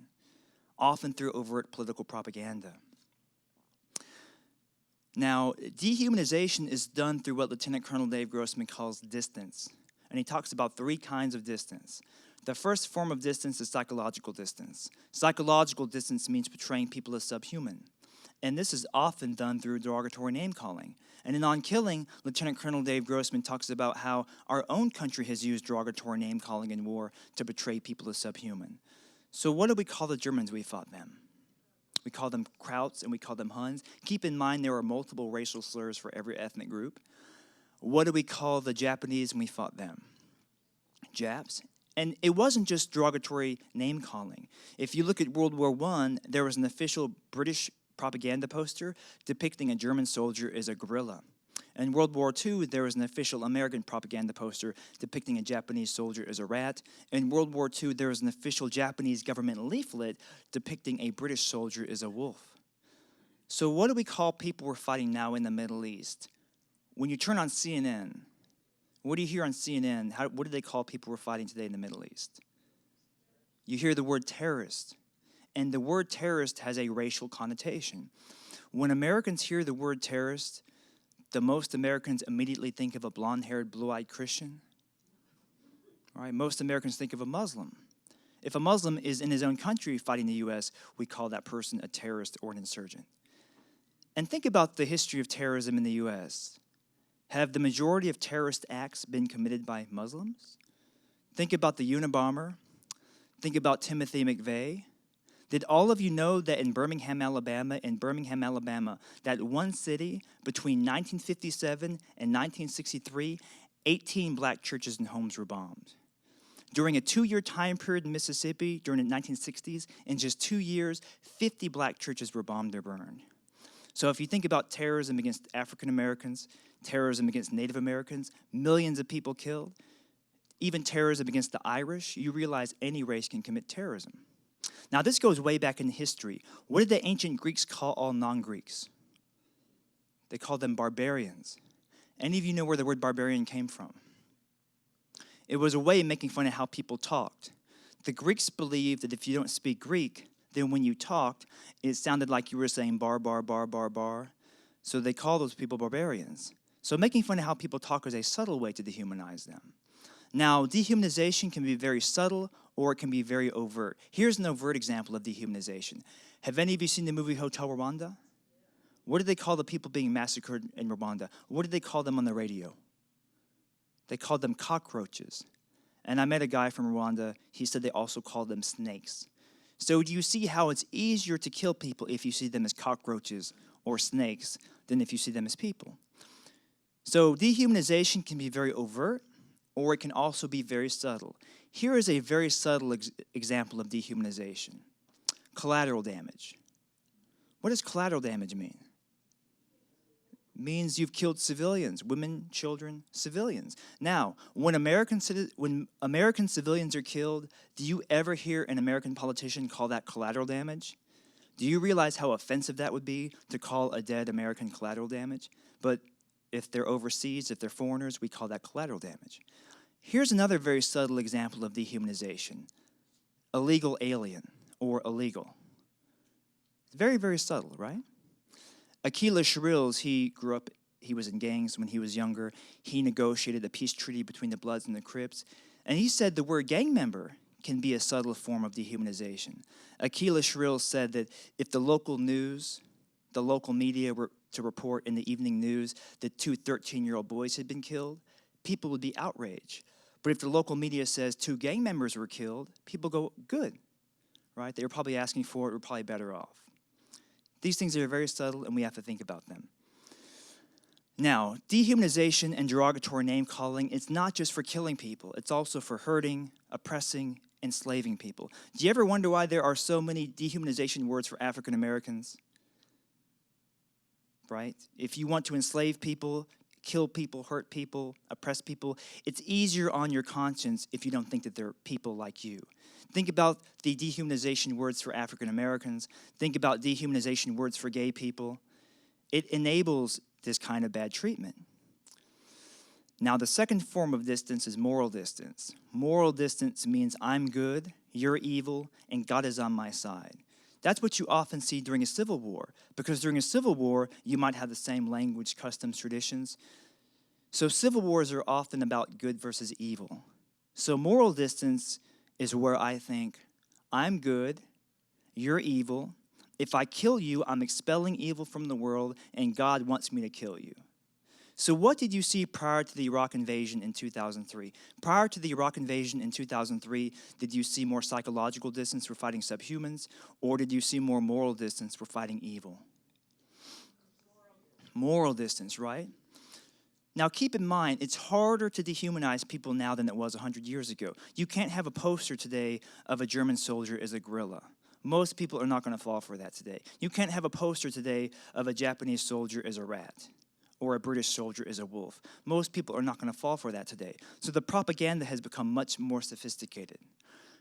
Speaker 2: often through overt political propaganda. Now, dehumanization is done through what Lieutenant Colonel Dave Grossman calls distance. And he talks about 3 kinds of distance. The first form of distance is psychological distance. Psychological distance means portraying people as subhuman. And this is often done through derogatory name-calling. And in On Killing, Lieutenant Colonel Dave Grossman talks about how our own country has used derogatory name-calling in war to portray people as subhuman. So what do we call the Germans we fought them? We call them Krauts and we call them Huns. Keep in mind there are multiple racial slurs for every ethnic group. What do we call the Japanese when we fought them? Japs. And it wasn't just derogatory name-calling. If you look at World War I, there was an official British propaganda poster depicting a German soldier as a gorilla. In World War II, there was an official American propaganda poster depicting a Japanese soldier as a rat. In World War II, there was an official Japanese government leaflet depicting a British soldier as a wolf. So what do we call people we're fighting now in the Middle East? When you turn on CNN, what do you hear on CNN? What do they call people we're fighting today in the Middle East? You hear the word terrorist. And the word terrorist has a racial connotation. When Americans hear the word terrorist, do most Americans immediately think of a blonde-haired, blue-eyed Christian? All right, most Americans think of a Muslim. If a Muslim is in his own country fighting the U.S., we call that person a terrorist or an insurgent. And think about the history of terrorism in the U.S. Have the majority of terrorist acts been committed by Muslims? Think about the Unabomber. Think about Timothy McVeigh. Did all of you know that in Birmingham, Alabama, that one city between 1957 and 1963, 18 black churches and homes were bombed? During a 2-year time period in Mississippi, during the 1960s, in just 2 years, 50 black churches were bombed or burned. So if you think about terrorism against African Americans, terrorism against Native Americans, millions of people killed, even terrorism against the Irish, you realize any race can commit terrorism. Now, this goes way back in history. What did the ancient Greeks call all non-Greeks? They called them barbarians. Any of you know where the word barbarian came from? It was a way of making fun of how people talked. The Greeks believed that if you don't speak Greek, then when you talked, it sounded like you were saying bar, bar, bar, bar, bar. So they call those people barbarians. So making fun of how people talk is a subtle way to dehumanize them. Now, dehumanization can be very subtle or it can be very overt. Here's an overt example of dehumanization. Have any of you seen the movie Hotel Rwanda? What did they call the people being massacred in Rwanda? What did they call them on the radio? They called them cockroaches. And I met a guy from Rwanda. He said they also called them snakes. So do you see how it's easier to kill people if you see them as cockroaches or snakes than if you see them as people? So dehumanization can be very overt, or it can also be very subtle. Here is a very subtle example of dehumanization. Collateral damage. What does collateral damage mean? It means you've killed civilians, women, children, civilians. Now, when American civilians are killed, do you ever hear an American politician call that collateral damage? Do you realize how offensive that would be to call a dead American collateral damage? But if they're overseas, if they're foreigners, we call that collateral damage. Here's another very subtle example of dehumanization. Illegal alien or illegal. Very, very subtle, right? Akila Sherrills, he was in gangs when he was younger. He negotiated a peace treaty between the Bloods and the Crips. And he said the word gang member can be a subtle form of dehumanization. Akila Sherrills said that if the local news, the local media were to report in the evening news that 2 13-year-old boys had been killed, people would be outraged. But if the local media says 2 gang members were killed, people go, good, right? They were probably asking for it, we're probably better off. These things are very subtle, and we have to think about them. Now, dehumanization and derogatory name-calling, it's not just for killing people. It's also for hurting, oppressing, enslaving people. Do you ever wonder why there are so many dehumanization words for African Americans? Right? If you want to enslave people, kill people, hurt people, oppress people, it's easier on your conscience if you don't think that they're people like you. Think about the dehumanization words for African Americans. Think about dehumanization words for gay people. It enables this kind of bad treatment. Now, the second form of distance is moral distance. Moral distance means I'm good, you're evil, and God is on my side. That's what you often see during a civil war, because during a civil war, you might have the same language, customs, traditions. So civil wars are often about good versus evil. So moral distance is where I think, I'm good, you're evil. If I kill you, I'm expelling evil from the world, and God wants me to kill you. So what did you see prior to the Iraq invasion in 2003? Prior to the Iraq invasion in 2003, did you see more psychological distance for fighting subhumans, or did you see more moral distance for fighting evil? Moral distance, right? Now keep in mind, it's harder to dehumanize people now than it was 100 years ago. You can't have a poster today of a German soldier as a gorilla. Most people are not going to fall for that today. You can't have a poster today of a Japanese soldier as a rat or a British soldier as a wolf. Most people are not going to fall for that today. So the propaganda has become much more sophisticated.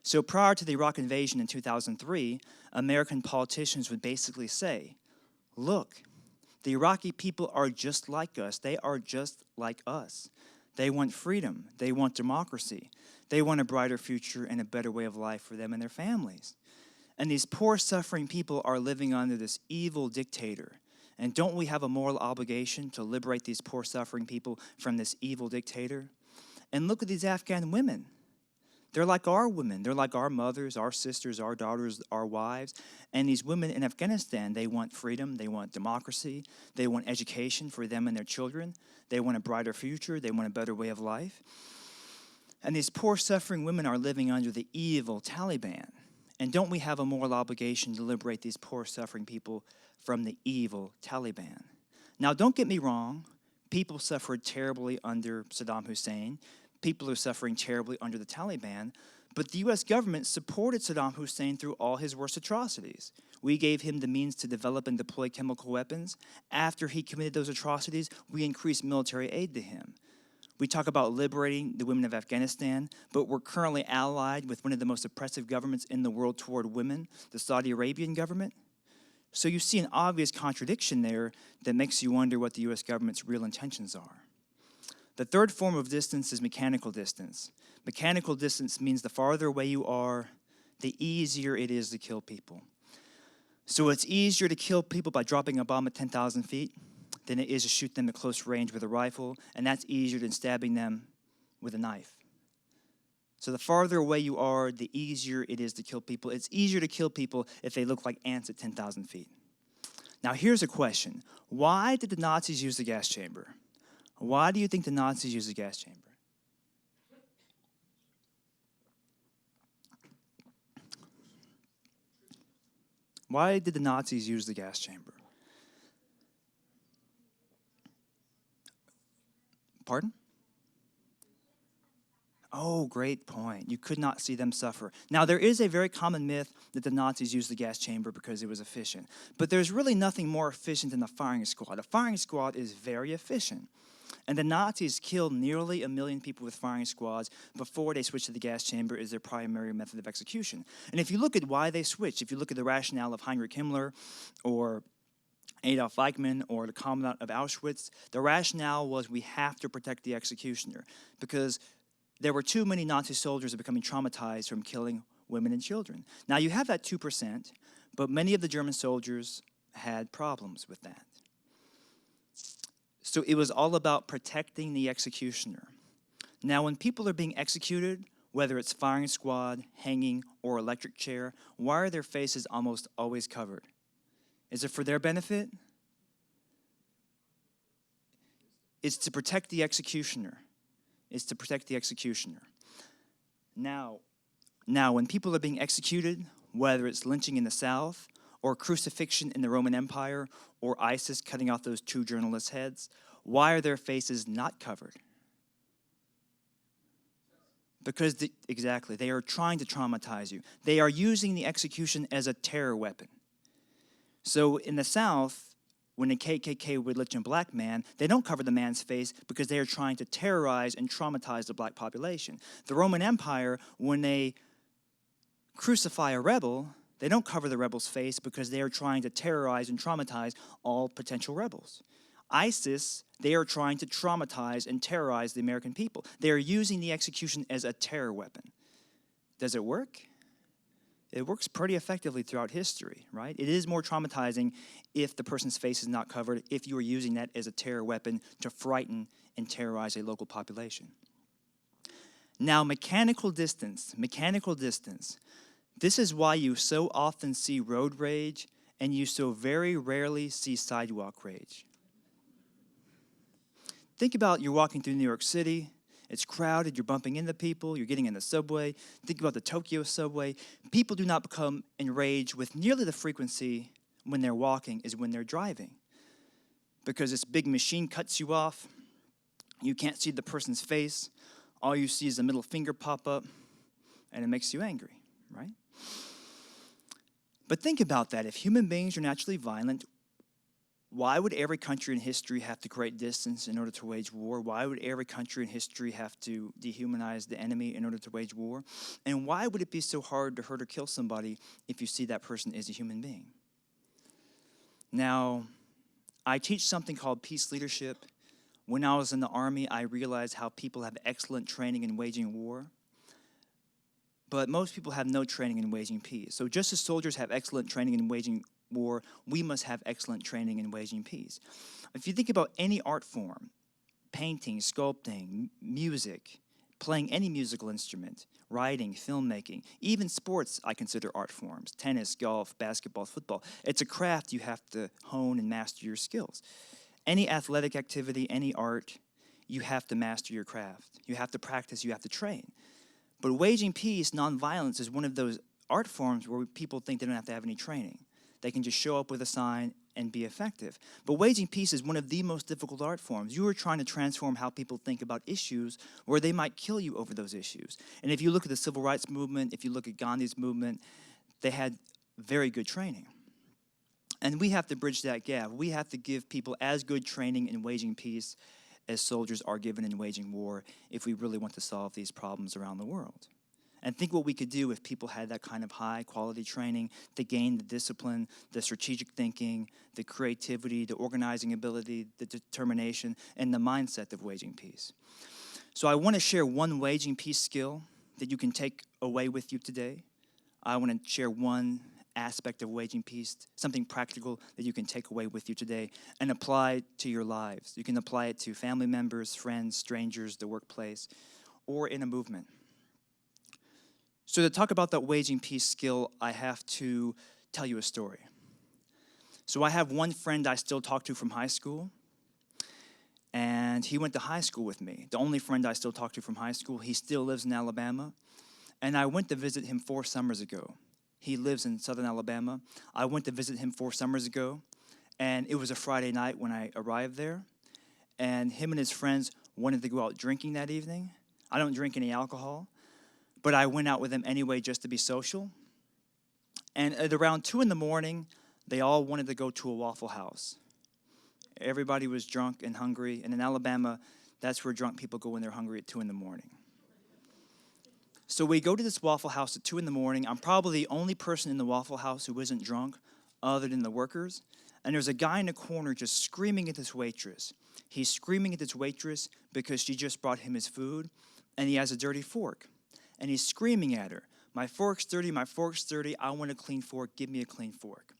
Speaker 2: So prior to the Iraq invasion in 2003, American politicians would basically say, look, the Iraqi people are just like us. They are just like us. They want freedom. They want democracy. They want a brighter future and a better way of life for them and their families. And these poor, suffering people are living under this evil dictator. And don't we have a moral obligation to liberate these poor, suffering people from this evil dictator? And look at these Afghan women. They're like our women. They're like our mothers, our sisters, our daughters, our wives. And these women in Afghanistan, they want freedom. They want democracy. They want education for them and their children. They want a brighter future. They want a better way of life. And these poor, suffering women are living under the evil Taliban. And don't we have a moral obligation to liberate these poor, suffering people from the evil Taliban? Now, don't get me wrong. People suffered terribly under Saddam Hussein. People are suffering terribly under the Taliban. But the U.S. government supported Saddam Hussein through all his worst atrocities. We gave him the means to develop and deploy chemical weapons. After he committed those atrocities, we increased military aid to him. We talk about liberating the women of Afghanistan, but we're currently allied with one of the most oppressive governments in the world toward women, the Saudi Arabian government. So you see an obvious contradiction there that makes you wonder what the U.S. government's real intentions are. The third form of distance is mechanical distance. Mechanical distance means the farther away you are, the easier it is to kill people. So it's easier to kill people by dropping a bomb at 10,000 feet than it is to shoot them at close range with a rifle, and that's easier than stabbing them with a knife. So the farther away you are, the easier it is to kill people. It's easier to kill people if they look like ants at 10,000 feet. Now here's a question. Why did the Nazis use the gas chamber? Why do you think the Nazis used the gas chamber? Why did the Nazis use the gas chamber? Pardon? Oh, great point. You could not see them suffer. Now, there is a very common myth that the Nazis used the gas chamber because it was efficient. But there's really nothing more efficient than a firing squad. A firing squad is very efficient. And the Nazis killed nearly 1 million people with firing squads before they switched to the gas chamber as their primary method of execution. And if you look at why they switched, if you look at the rationale of Heinrich Himmler or Adolf Eichmann or the Commandant of Auschwitz, the rationale was we have to protect the executioner because there were too many Nazi soldiers becoming traumatized from killing women and children. Now you have that 2%, but many of the German soldiers had problems with that. So it was all about protecting the executioner. Now when people are being executed, whether it's firing squad, hanging, or electric chair, why are their faces almost always covered? Is it for their benefit? It's to protect the executioner. It's to protect the executioner. Now, when people are being executed, whether it's lynching in the South, or crucifixion in the Roman Empire, or ISIS cutting off those 2 journalists' heads, why are their faces not covered? Because, exactly, they are trying to traumatize you. They are using the execution as a terror weapon. So in the South, when the KKK would lynch a black man, they don't cover the man's face because they are trying to terrorize and traumatize the black population. The Roman Empire, when they crucify a rebel, they don't cover the rebel's face because they are trying to terrorize and traumatize all potential rebels. ISIS, they are trying to traumatize and terrorize the American people. They are using the execution as a terror weapon. Does it work? It works pretty effectively throughout history, right? It is more traumatizing if the person's face is not covered, if you are using that as a terror weapon to frighten and terrorize a local population. Now, mechanical distance. This is why you so often see road rage and you so very rarely see sidewalk rage. Think about you're walking through New York City. It's crowded, you're bumping into people, you're getting in the subway. Think about the Tokyo subway. People do not become enraged with nearly the frequency when they're walking as when they're driving. Because this big machine cuts you off, you can't see the person's face, all you see is a middle finger pop up, and it makes you angry, right? But think about that. If human beings are naturally violent, why would every country in history have to create distance in order to wage war? Why would every country in history have to dehumanize the enemy in order to wage war? And why would it be so hard to hurt or kill somebody if you see that person as a human being? Now, I teach something called peace leadership. When I was in the Army, I realized how people have excellent training in waging war. But most people have no training in waging peace. So just as soldiers have excellent training in waging war, we must have excellent training in waging peace. If you think about any art form, painting, sculpting, music, playing any musical instrument, writing, filmmaking, even sports I consider art forms, tennis, golf, basketball, football. It's a craft you have to hone and master your skills. Any athletic activity, any art, you have to master your craft. You have to practice, you have to train. But waging peace, nonviolence, is one of those art forms where people think they don't have to have any training. They can just show up with a sign and be effective. But waging peace is one of the most difficult art forms. You are trying to transform how people think about issues where they might kill you over those issues. And if you look at the civil rights movement, if you look at Gandhi's movement, they had very good training. And we have to bridge that gap. We have to give people as good training in waging peace as soldiers are given in waging war if we really want to solve these problems around the world. And think what we could do if people had that kind of high-quality training to gain the discipline, the strategic thinking, the creativity, the organizing ability, the determination, and the mindset of waging peace. So I want to share one waging peace skill that you can take away with you today. I want to share one aspect of waging peace, something practical that you can take away with you today and apply to your lives. You can apply it to family members, friends, strangers, the workplace, or in a movement. So to talk about that waging peace skill, I have to tell you a story. So I have one friend I still talk to from high school, and he went to high school with me. The only friend I still talk to from high school. He still lives in Alabama, and I went to visit him 4 summers ago. He lives in southern Alabama. I went to visit him 4 summers ago, and it was a Friday night when I arrived there, and him and his friends wanted to go out drinking that evening. I don't drink any alcohol, but I went out with them anyway just to be social. And at around 2 in the morning, they all wanted to go to a Waffle House. Everybody was drunk and hungry, and in Alabama, that's where drunk people go when they're hungry at 2 in the morning. So we go to this Waffle House at 2 in the morning. I'm probably the only person in the Waffle House who isn't drunk other than the workers. And there's a guy in the corner just screaming at this waitress. He's screaming at this waitress because she just brought him his food, and he has a dirty fork. And he's screaming at her, my fork's dirty, I want a clean fork, give me a clean fork.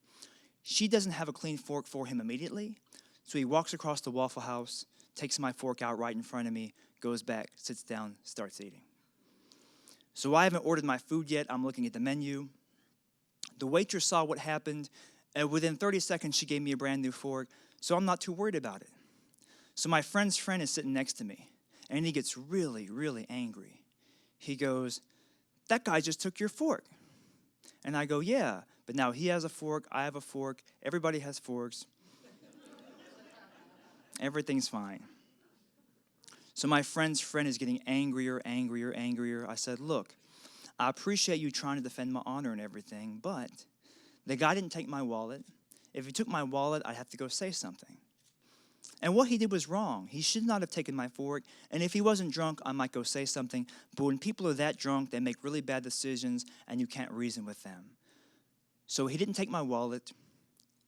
Speaker 2: She doesn't have a clean fork for him immediately, so he walks across the Waffle House, takes my fork out right in front of me, goes back, sits down, starts eating. So I haven't ordered my food yet, I'm looking at the menu. The waitress saw what happened, and within 30 seconds she gave me a brand new fork, so I'm not too worried about it. So my friend's friend is sitting next to me, and he gets really, really angry. He goes, that guy just took your fork. And I go, yeah, but now he has a fork, I have a fork, everybody has forks. Everything's fine. So my friend's friend is getting angrier. I said, look, I appreciate you trying to defend my honor and everything, but the guy didn't take my wallet. If he took my wallet, I'd have to go say something. And what he did was wrong. He should not have taken my fork. And if he wasn't drunk, I might go say something. But when people are that drunk, they make really bad decisions, and you can't reason with them. So he didn't take my wallet.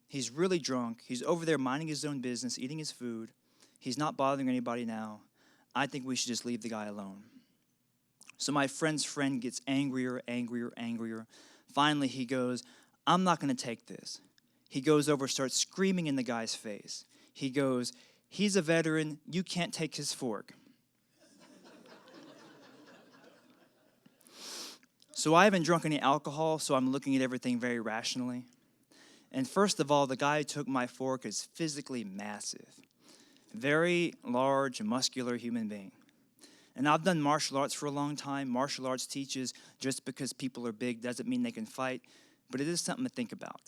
Speaker 2: He's really drunk. He's over there minding his own business, eating his food. He's not bothering anybody now. I think we should just leave the guy alone. So my friend's friend gets angrier. Finally, he goes, I'm not going to take this. He goes over, starts screaming in the guy's face. He goes, he's a veteran, you can't take his fork. So I haven't drunk any alcohol, so I'm looking at everything very rationally. And first of all, the guy who took my fork is physically massive. Very large, muscular human being. And I've done martial arts for a long time. Martial arts teaches just because people are big doesn't mean they can fight, but it is something to think about.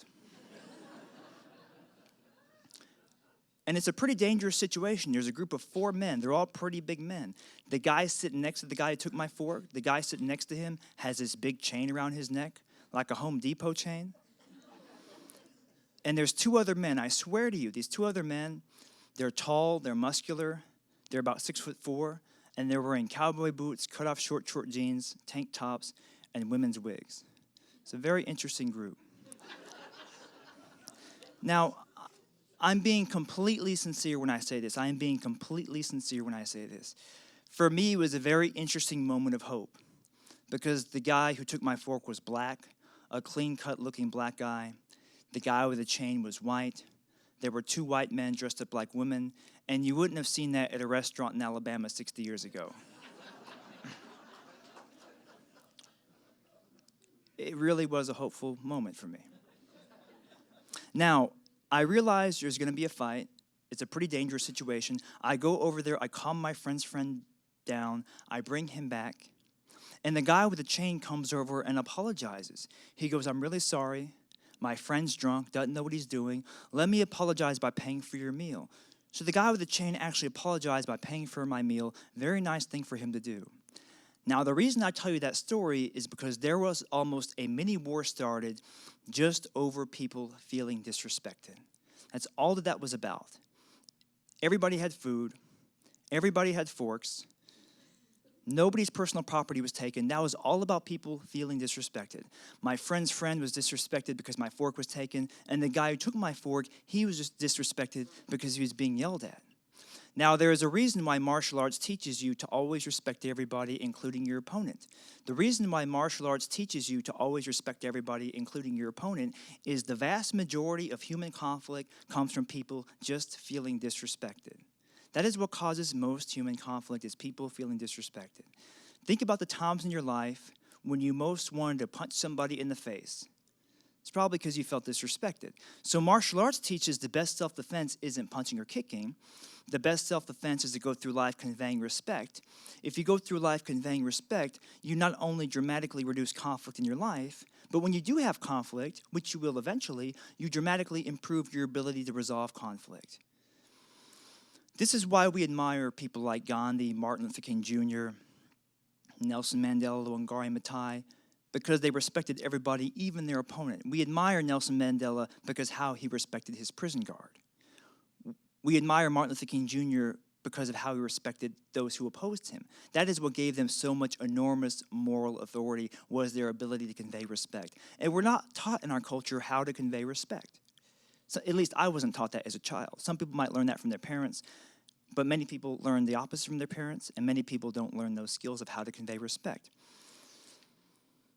Speaker 2: And it's a pretty dangerous situation. There's a group of 4 men. They're all pretty big men. The guy sitting next to the guy who took my fork, the guy sitting next to him has this big chain around his neck, like a Home Depot chain. And there's 2 other men. I swear to you, these 2 other men, they're tall, they're muscular, they're about 6'4", and they're wearing cowboy boots, cut-off short jeans, tank tops, and women's wigs. It's a very interesting group. Now, I'm being completely sincere when I say this. For me, it was a very interesting moment of hope because the guy who took my fork was black, a clean-cut looking black guy. The guy with the chain was white. There were 2 white men dressed up like women, and you wouldn't have seen that at a restaurant in Alabama 60 years ago. It really was a hopeful moment for me. Now, I realize there's going to be a fight. It's a pretty dangerous situation. I go over there. I calm my friend's friend down. I bring him back. And the guy with the chain comes over and apologizes. He goes, I'm really sorry. My friend's drunk, doesn't know what he's doing. Let me apologize by paying for your meal. So the guy with the chain actually apologized by paying for my meal. Very nice thing for him to do. Now, the reason I tell you that story is because there was almost a mini war started just over people feeling disrespected. That's all that was about. Everybody had food. Everybody had forks. Nobody's personal property was taken. That was all about people feeling disrespected. My friend's friend was disrespected because my fork was taken, and the guy who took my fork, he was just disrespected because he was being yelled at. Now, there is a reason why martial arts teaches you to always respect everybody, including your opponent. The reason why martial arts teaches you to always respect everybody, including your opponent, is the vast majority of human conflict comes from people just feeling disrespected. That is what causes most human conflict, is people feeling disrespected. Think about the times in your life when you most wanted to punch somebody in the face. It's probably because you felt disrespected. So martial arts teaches the best self-defense isn't punching or kicking. The best self-defense is to go through life conveying respect. If you go through life conveying respect, you not only dramatically reduce conflict in your life, but when you do have conflict, which you will eventually, you dramatically improve your ability to resolve conflict. This is why we admire people like Gandhi, Martin Luther King Jr., Nelson Mandela, Wangari Maathai, because they respected everybody, even their opponent. We admire Nelson Mandela because how he respected his prison guard. We admire Martin Luther King Jr. because of how he respected those who opposed him. That is what gave them so much enormous moral authority, was their ability to convey respect. And we're not taught in our culture how to convey respect. So at least I wasn't taught that as a child. Some people might learn that from their parents, but many people learn the opposite from their parents, and many people don't learn those skills of how to convey respect.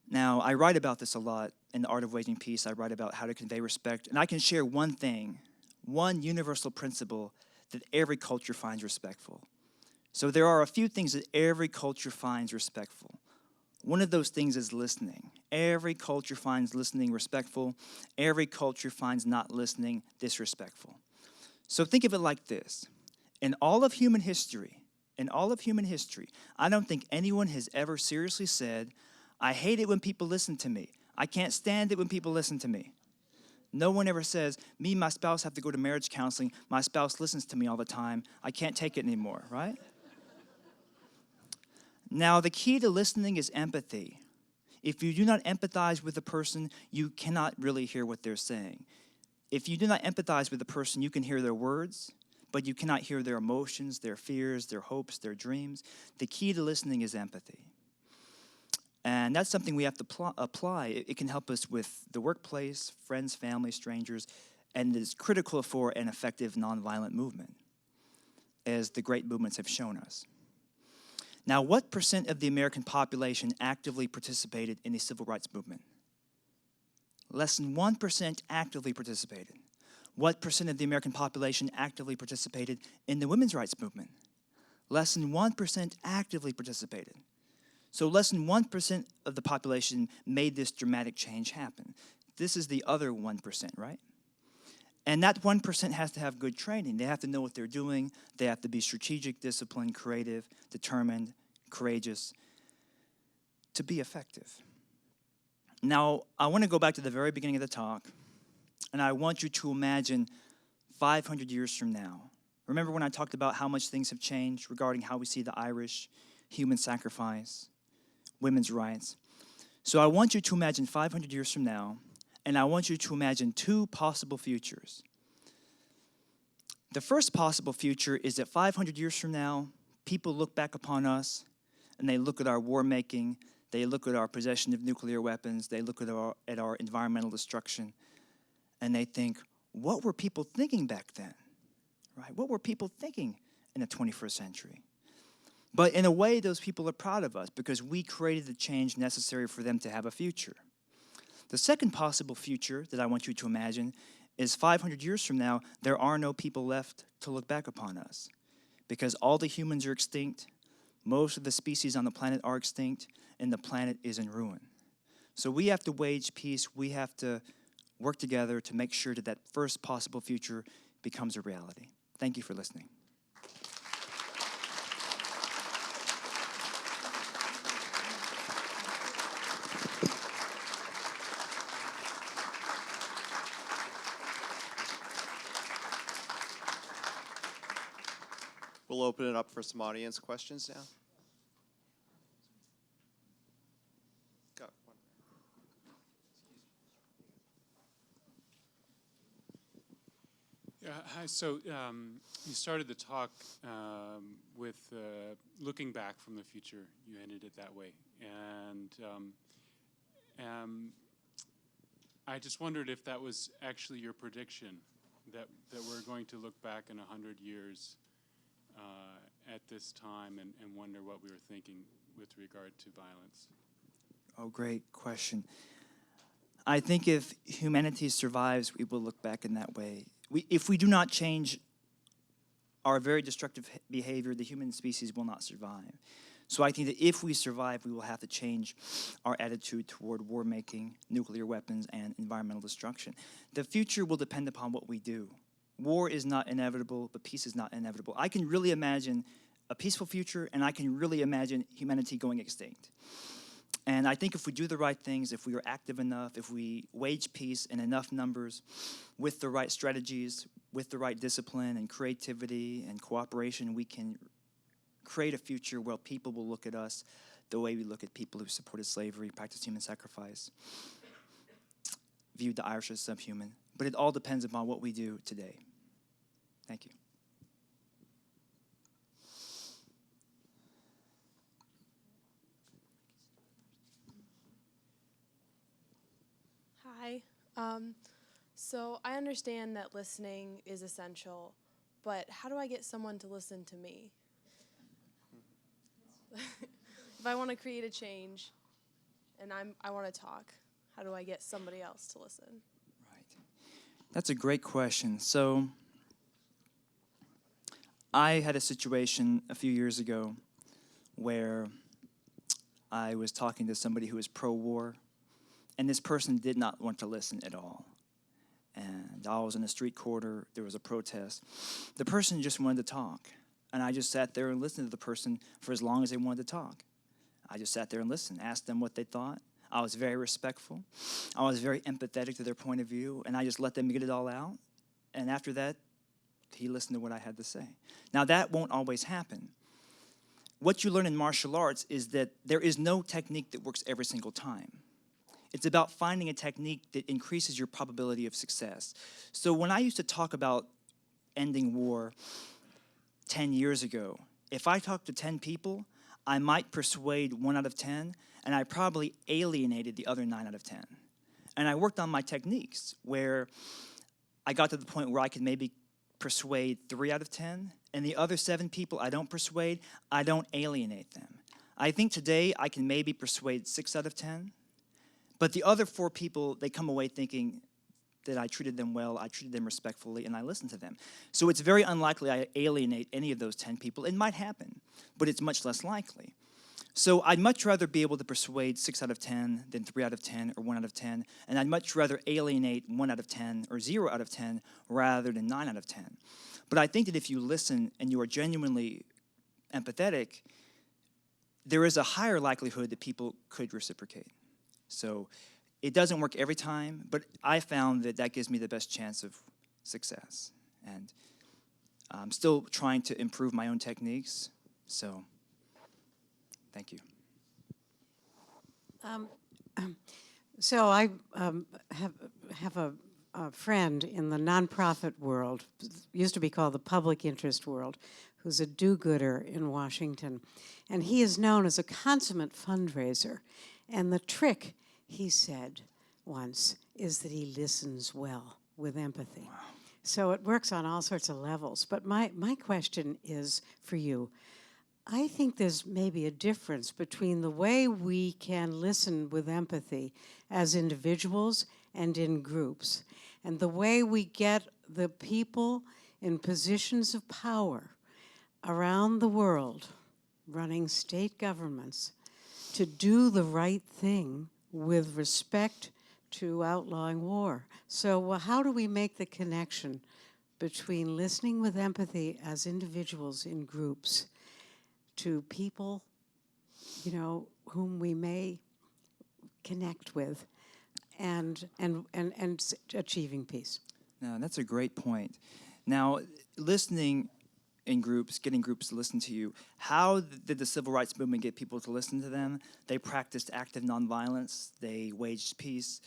Speaker 2: Now, I write about this a lot in The Art of Waging Peace. I write about how to convey respect, and I can share one thing, one universal principle that every culture finds respectful. So there are a few things that every culture finds respectful. One of those things is listening. Every culture finds listening respectful. Every culture finds not listening disrespectful. So think of it like this. In all of human history, I don't think anyone has ever seriously said, I hate it when people listen to me. I can't stand it when people listen to me. No one ever says, me and my spouse have to go to marriage counseling. My spouse listens to me all the time. I can't take it anymore, right? Now, the key to listening is empathy. If you do not empathize with a person, you cannot really hear what they're saying. If you do not empathize with a person, you can hear their words, but you cannot hear their emotions, their fears, their hopes, their dreams. The key to listening is empathy. And that's something we have to apply. It can help us with the workplace, friends, family, strangers, and it is critical for an effective nonviolent movement, as the great movements have shown us. Now, what % of the American population actively participated in the civil rights movement? Less than 1% actively participated. What % of the American population actively participated in the women's rights movement? Less than 1% actively participated. So less than 1% of the population made this dramatic change happen. This is the other 1%, right? And that 1% has to have good training. They have to know what they're doing. They have to be strategic, disciplined, creative, determined, courageous to be effective. Now, I want to go back to the very beginning of the talk, and I want you to imagine 500 years from now. Remember when I talked about how much things have changed regarding how we see the Irish, human sacrifice, women's rights? So I want you to imagine 500 years from now, and I want you to imagine two possible futures. The first possible future is that 500 years from now, people look back upon us, and they look at our war making, they look at our possession of nuclear weapons, they look at our environmental destruction, and they think, what were people thinking back then? Right? What were people thinking in the 21st century? But in a way, those people are proud of us because we created the change necessary for them to have a future. The second possible future that I want you to imagine is 500 years from now, there are no people left to look back upon us because all the humans are extinct, most of the species on the planet are extinct, and the planet is in ruin. So we have to wage peace. We have to work together to make sure that that first possible future becomes a reality. Thank you for listening.
Speaker 3: We'll open it up for some audience questions now. Go.
Speaker 4: Hi. So you started the talk with looking back from the future. You ended it that way, and I just wondered if that was actually your prediction, that we're going to look back in 100 years at this time and wonder what we were thinking with regard to violence.
Speaker 2: Oh, great question. I think if humanity survives, we will look back in that way. If we do not change our very destructive behavior, the human species will not survive. So I think that if we survive, we will have to change our attitude toward war making, nuclear weapons, and environmental destruction. The future will depend upon what we do. War is not inevitable, but peace is not inevitable. I can really imagine a peaceful future, and I can really imagine humanity going extinct. And I think if we do the right things, if we are active enough, if we wage peace in enough numbers, with the right strategies, with the right discipline and creativity and cooperation, we can create a future where people will look at us the way we look at people who supported slavery, practiced human sacrifice, viewed the Irish as subhuman. But it all depends upon what we do today. Thank you.
Speaker 5: Hi. So I understand that listening is essential, but how do I get someone to listen to me? If I want to create a change and I want to talk, how do I get somebody else to listen?
Speaker 2: Right. That's a great question. So I had a situation a few years ago where I was talking to somebody who was pro-war, and this person did not want to listen at all. And I was in a street corner, there was a protest. The person just wanted to talk, and I just sat there and listened to the person for as long as they wanted to talk. I just sat there and listened, asked them what they thought. I was very respectful. I was very empathetic to their point of view, and I just let them get it all out. And after that, he listened to what I had to say. Now, that won't always happen. What you learn in martial arts is that there is no technique that works every single time. It's about finding a technique that increases your probability of success. So when I used to talk about ending war 10 years ago, if I talked to 10 people, I might persuade 1 out of 10, and I probably alienated the other 9 out of 10. And I worked on my techniques where I got to the point where I could maybe persuade 3 out of 10, and the other 7 people I don't persuade, I don't alienate them. I think today I can maybe persuade 6 out of 10, but the other 4 people, they come away thinking that I treated them well, I treated them respectfully, and I listened to them. So it's very unlikely I alienate any of those 10 people. It might happen, but it's much less likely. So I'd much rather be able to persuade 6 out of 10 than 3 out of 10 or 1 out of 10, and I'd much rather alienate 1 out of 10 or 0 out of 10 rather than 9 out of 10. But I think that if you listen and you are genuinely empathetic, there is a higher likelihood that people could reciprocate. So it doesn't work every time, but I found that that gives me the best chance of success. And I'm still trying to improve my own techniques, so thank you.
Speaker 6: So I have a friend in the nonprofit world, used to be called the public interest world, who's a do-gooder in Washington. And he is known as a consummate fundraiser. And the trick, he said once, is that he listens well with empathy. Wow. So it works on all sorts of levels. But my question is for you. I think there's maybe a difference between the way we can listen with empathy as individuals and in groups, and the way we get the people in positions of power around the world, running state governments, to do the right thing with respect to outlawing war. So how do we make the connection between listening with empathy as individuals in groups to people, you know, whom we may connect with, and achieving peace?
Speaker 2: No, that's a great point. Now, listening in groups, getting groups to listen to you. How did the civil rights movement get people to listen to them? They practiced active nonviolence. They waged peace.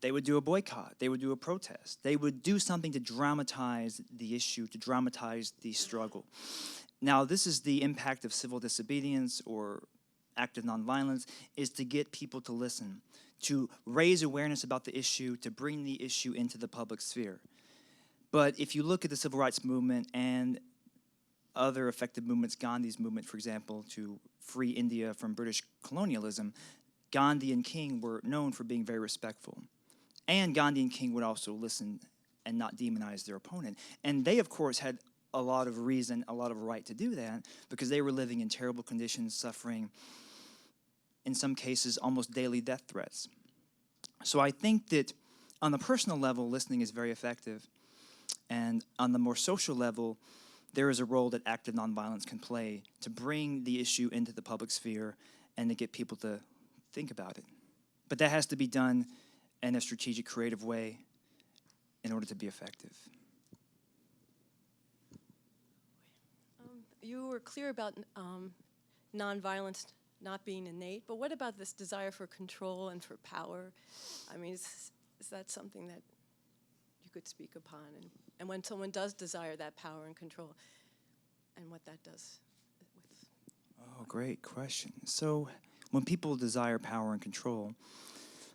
Speaker 2: They would do a boycott. They would do a protest. They would do something to dramatize the issue, to dramatize the struggle. Now, this is the impact of civil disobedience or active nonviolence, is to get people to listen, to raise awareness about the issue, to bring the issue into the public sphere. But if you look at the civil rights movement and other effective movements, Gandhi's movement, for example, to free India from British colonialism, Gandhi and King were known for being very respectful. And Gandhi and King would also listen and not demonize their opponent. And they, of course, had a lot of reason, a lot of right to do that, because they were living in terrible conditions, suffering, in some cases, almost daily death threats. So I think that on the personal level, listening is very effective. And on the more social level, there is a role that active nonviolence can play to bring the issue into the public sphere and to get people to think about it. But that has to be done in a strategic, creative way in order to be effective.
Speaker 7: You were clear about nonviolence not being innate, but what about this desire for control and for power? I mean, is that something that you could speak upon? And when someone does desire that power and control, and what that does with...
Speaker 2: Oh, great question. So when people desire power and control,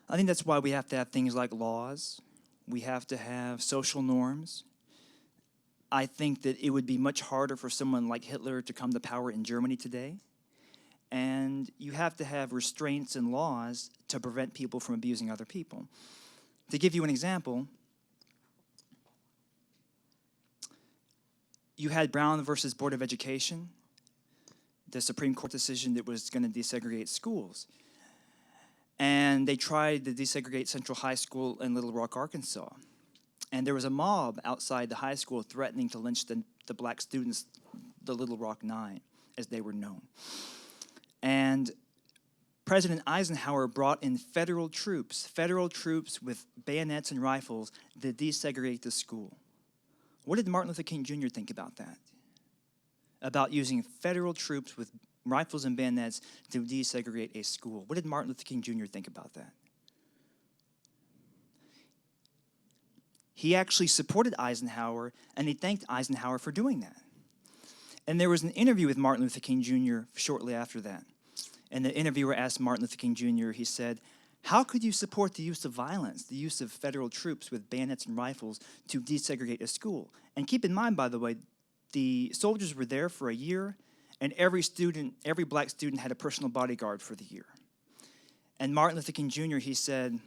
Speaker 2: I think that's why we have to have things like laws. We have to have social norms. I think that it would be much harder for someone like Hitler to come to power in Germany today. And you have to have restraints and laws to prevent people from abusing other people. To give you an example, you had Brown versus Board of Education, the Supreme Court decision that was going to desegregate schools. And they tried to desegregate Central High School in Little Rock, Arkansas. And there was a mob outside the high school threatening to lynch the black students, the Little Rock Nine, as they were known. And President Eisenhower brought in federal troops with bayonets and rifles to desegregate the school. What did Martin Luther King Jr. think about that? About using federal troops with rifles and bayonets to desegregate a school. What did Martin Luther King Jr. think about that? He actually supported Eisenhower, and he thanked Eisenhower for doing that. And there was an interview with Martin Luther King Jr. shortly after that. And the interviewer asked Martin Luther King Jr., he said, "How could you support the use of violence, the use of federal troops with bayonets and rifles to desegregate a school?" And keep in mind, by the way, the soldiers were there for a year, and every black student had a personal bodyguard for the year. And Martin Luther King Jr., he said,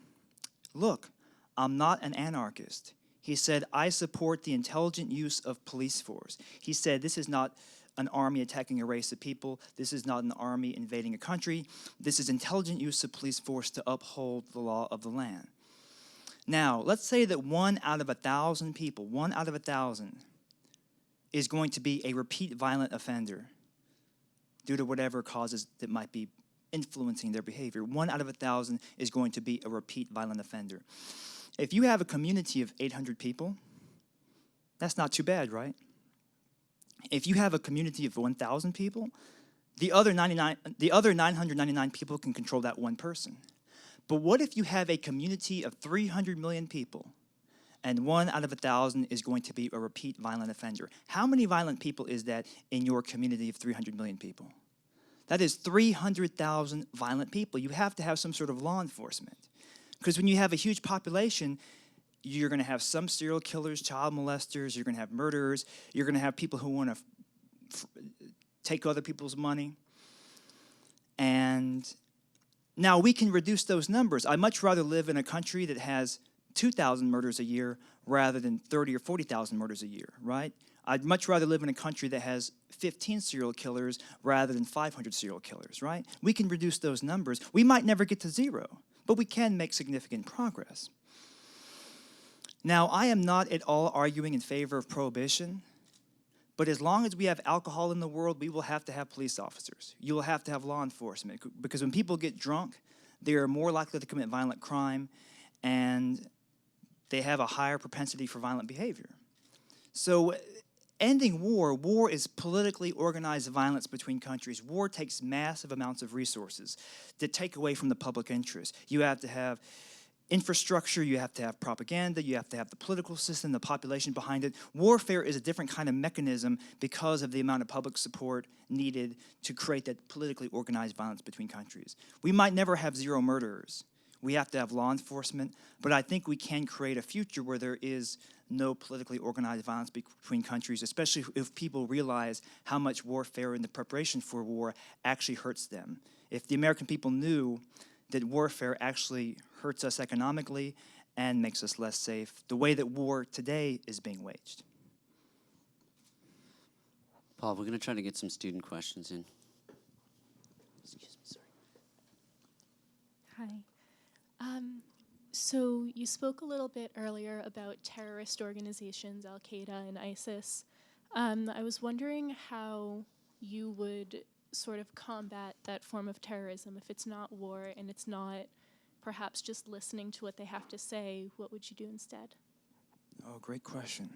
Speaker 2: "Look, I'm not an anarchist." He said, "I support the intelligent use of police force." He said, "This is not an army attacking a race of people. This is not an army invading a country. This is intelligent use of police force to uphold the law of the land." Now, let's say that 1 out of 1,000 people, 1 out of 1,000, is going to be a repeat violent offender due to whatever causes that might be influencing their behavior. 1 out of 1,000 is going to be a repeat violent offender. If you have a community of 800 people, that's not too bad, right? If you have a community of 1,000 people, the other 999 people can control that one person. But what if you have a community of 300 million people, and 1 out of 1,000 is going to be a repeat violent offender? How many violent people is that in your community of 300 million people? That is 300,000 violent people. You have to have some sort of law enforcement. Because when you have a huge population, you're going to have some serial killers, child molesters, you're going to have murderers, you're going to have people who want to take other people's money. And now we can reduce those numbers. I'd much rather live in a country that has 2,000 murders a year rather than 30 or 40,000 murders a year, right? I'd much rather live in a country that has 15 serial killers rather than 500 serial killers, right? We can reduce those numbers. We might never get to zero, but we can make significant progress. Now, I am not at all arguing in favor of prohibition, but as long as we have alcohol in the world, we will have to have police officers. You will have to have law enforcement, because when people get drunk, they are more likely to commit violent crime, and they have a higher propensity for violent behavior. So ending war is politically organized violence between countries. War takes massive amounts of resources that take away from the public interest. You have to have infrastructure, you have to have propaganda, you have to have the political system, the population behind it. Warfare is a different kind of mechanism because of the amount of public support needed to create that politically organized violence between countries. We might never have zero murderers. We have to have law enforcement, but I think we can create a future where there is no politically organized violence between countries, especially if people realize how much warfare and the preparation for war actually hurts them. If the American people knew that warfare actually hurts us economically and makes us less safe, the way that war today is being waged.
Speaker 8: Paul, we're going to try to get some student questions in. Excuse me, sorry.
Speaker 9: Hi. So you spoke a little bit earlier about terrorist organizations, Al-Qaeda and ISIS. I was wondering how you would sort of combat that form of terrorism if it's not war and it's not perhaps just listening to what they have to say. What would you do instead?
Speaker 2: Oh, great question.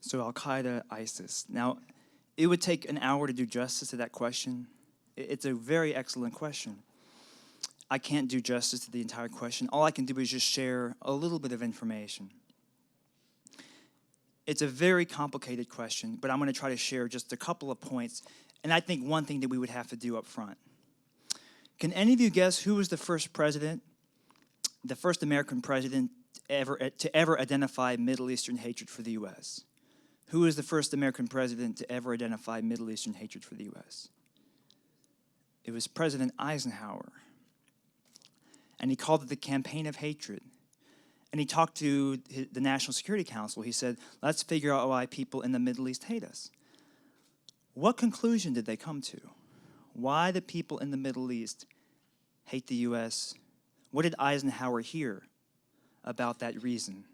Speaker 2: So Al-Qaeda, ISIS. Now, it would take an hour to do justice to that question. It's a very excellent question. I can't do justice to the entire question. All I can do is just share a little bit of information. It's a very complicated question, but I'm going to try to share just a couple of points, and I think one thing that we would have to do up front. Can any of you guess who was the first president, the first American president to ever identify Middle Eastern hatred for the U.S.? Who was the first American president to ever identify Middle Eastern hatred for the U.S.? It was President Eisenhower. And he called it the campaign of hatred. And he talked to the National Security Council. He said, let's figure out why people in the Middle East hate us. What conclusion did they come to? Why the people in the Middle East hate the U.S.? What did Eisenhower hear about that reason?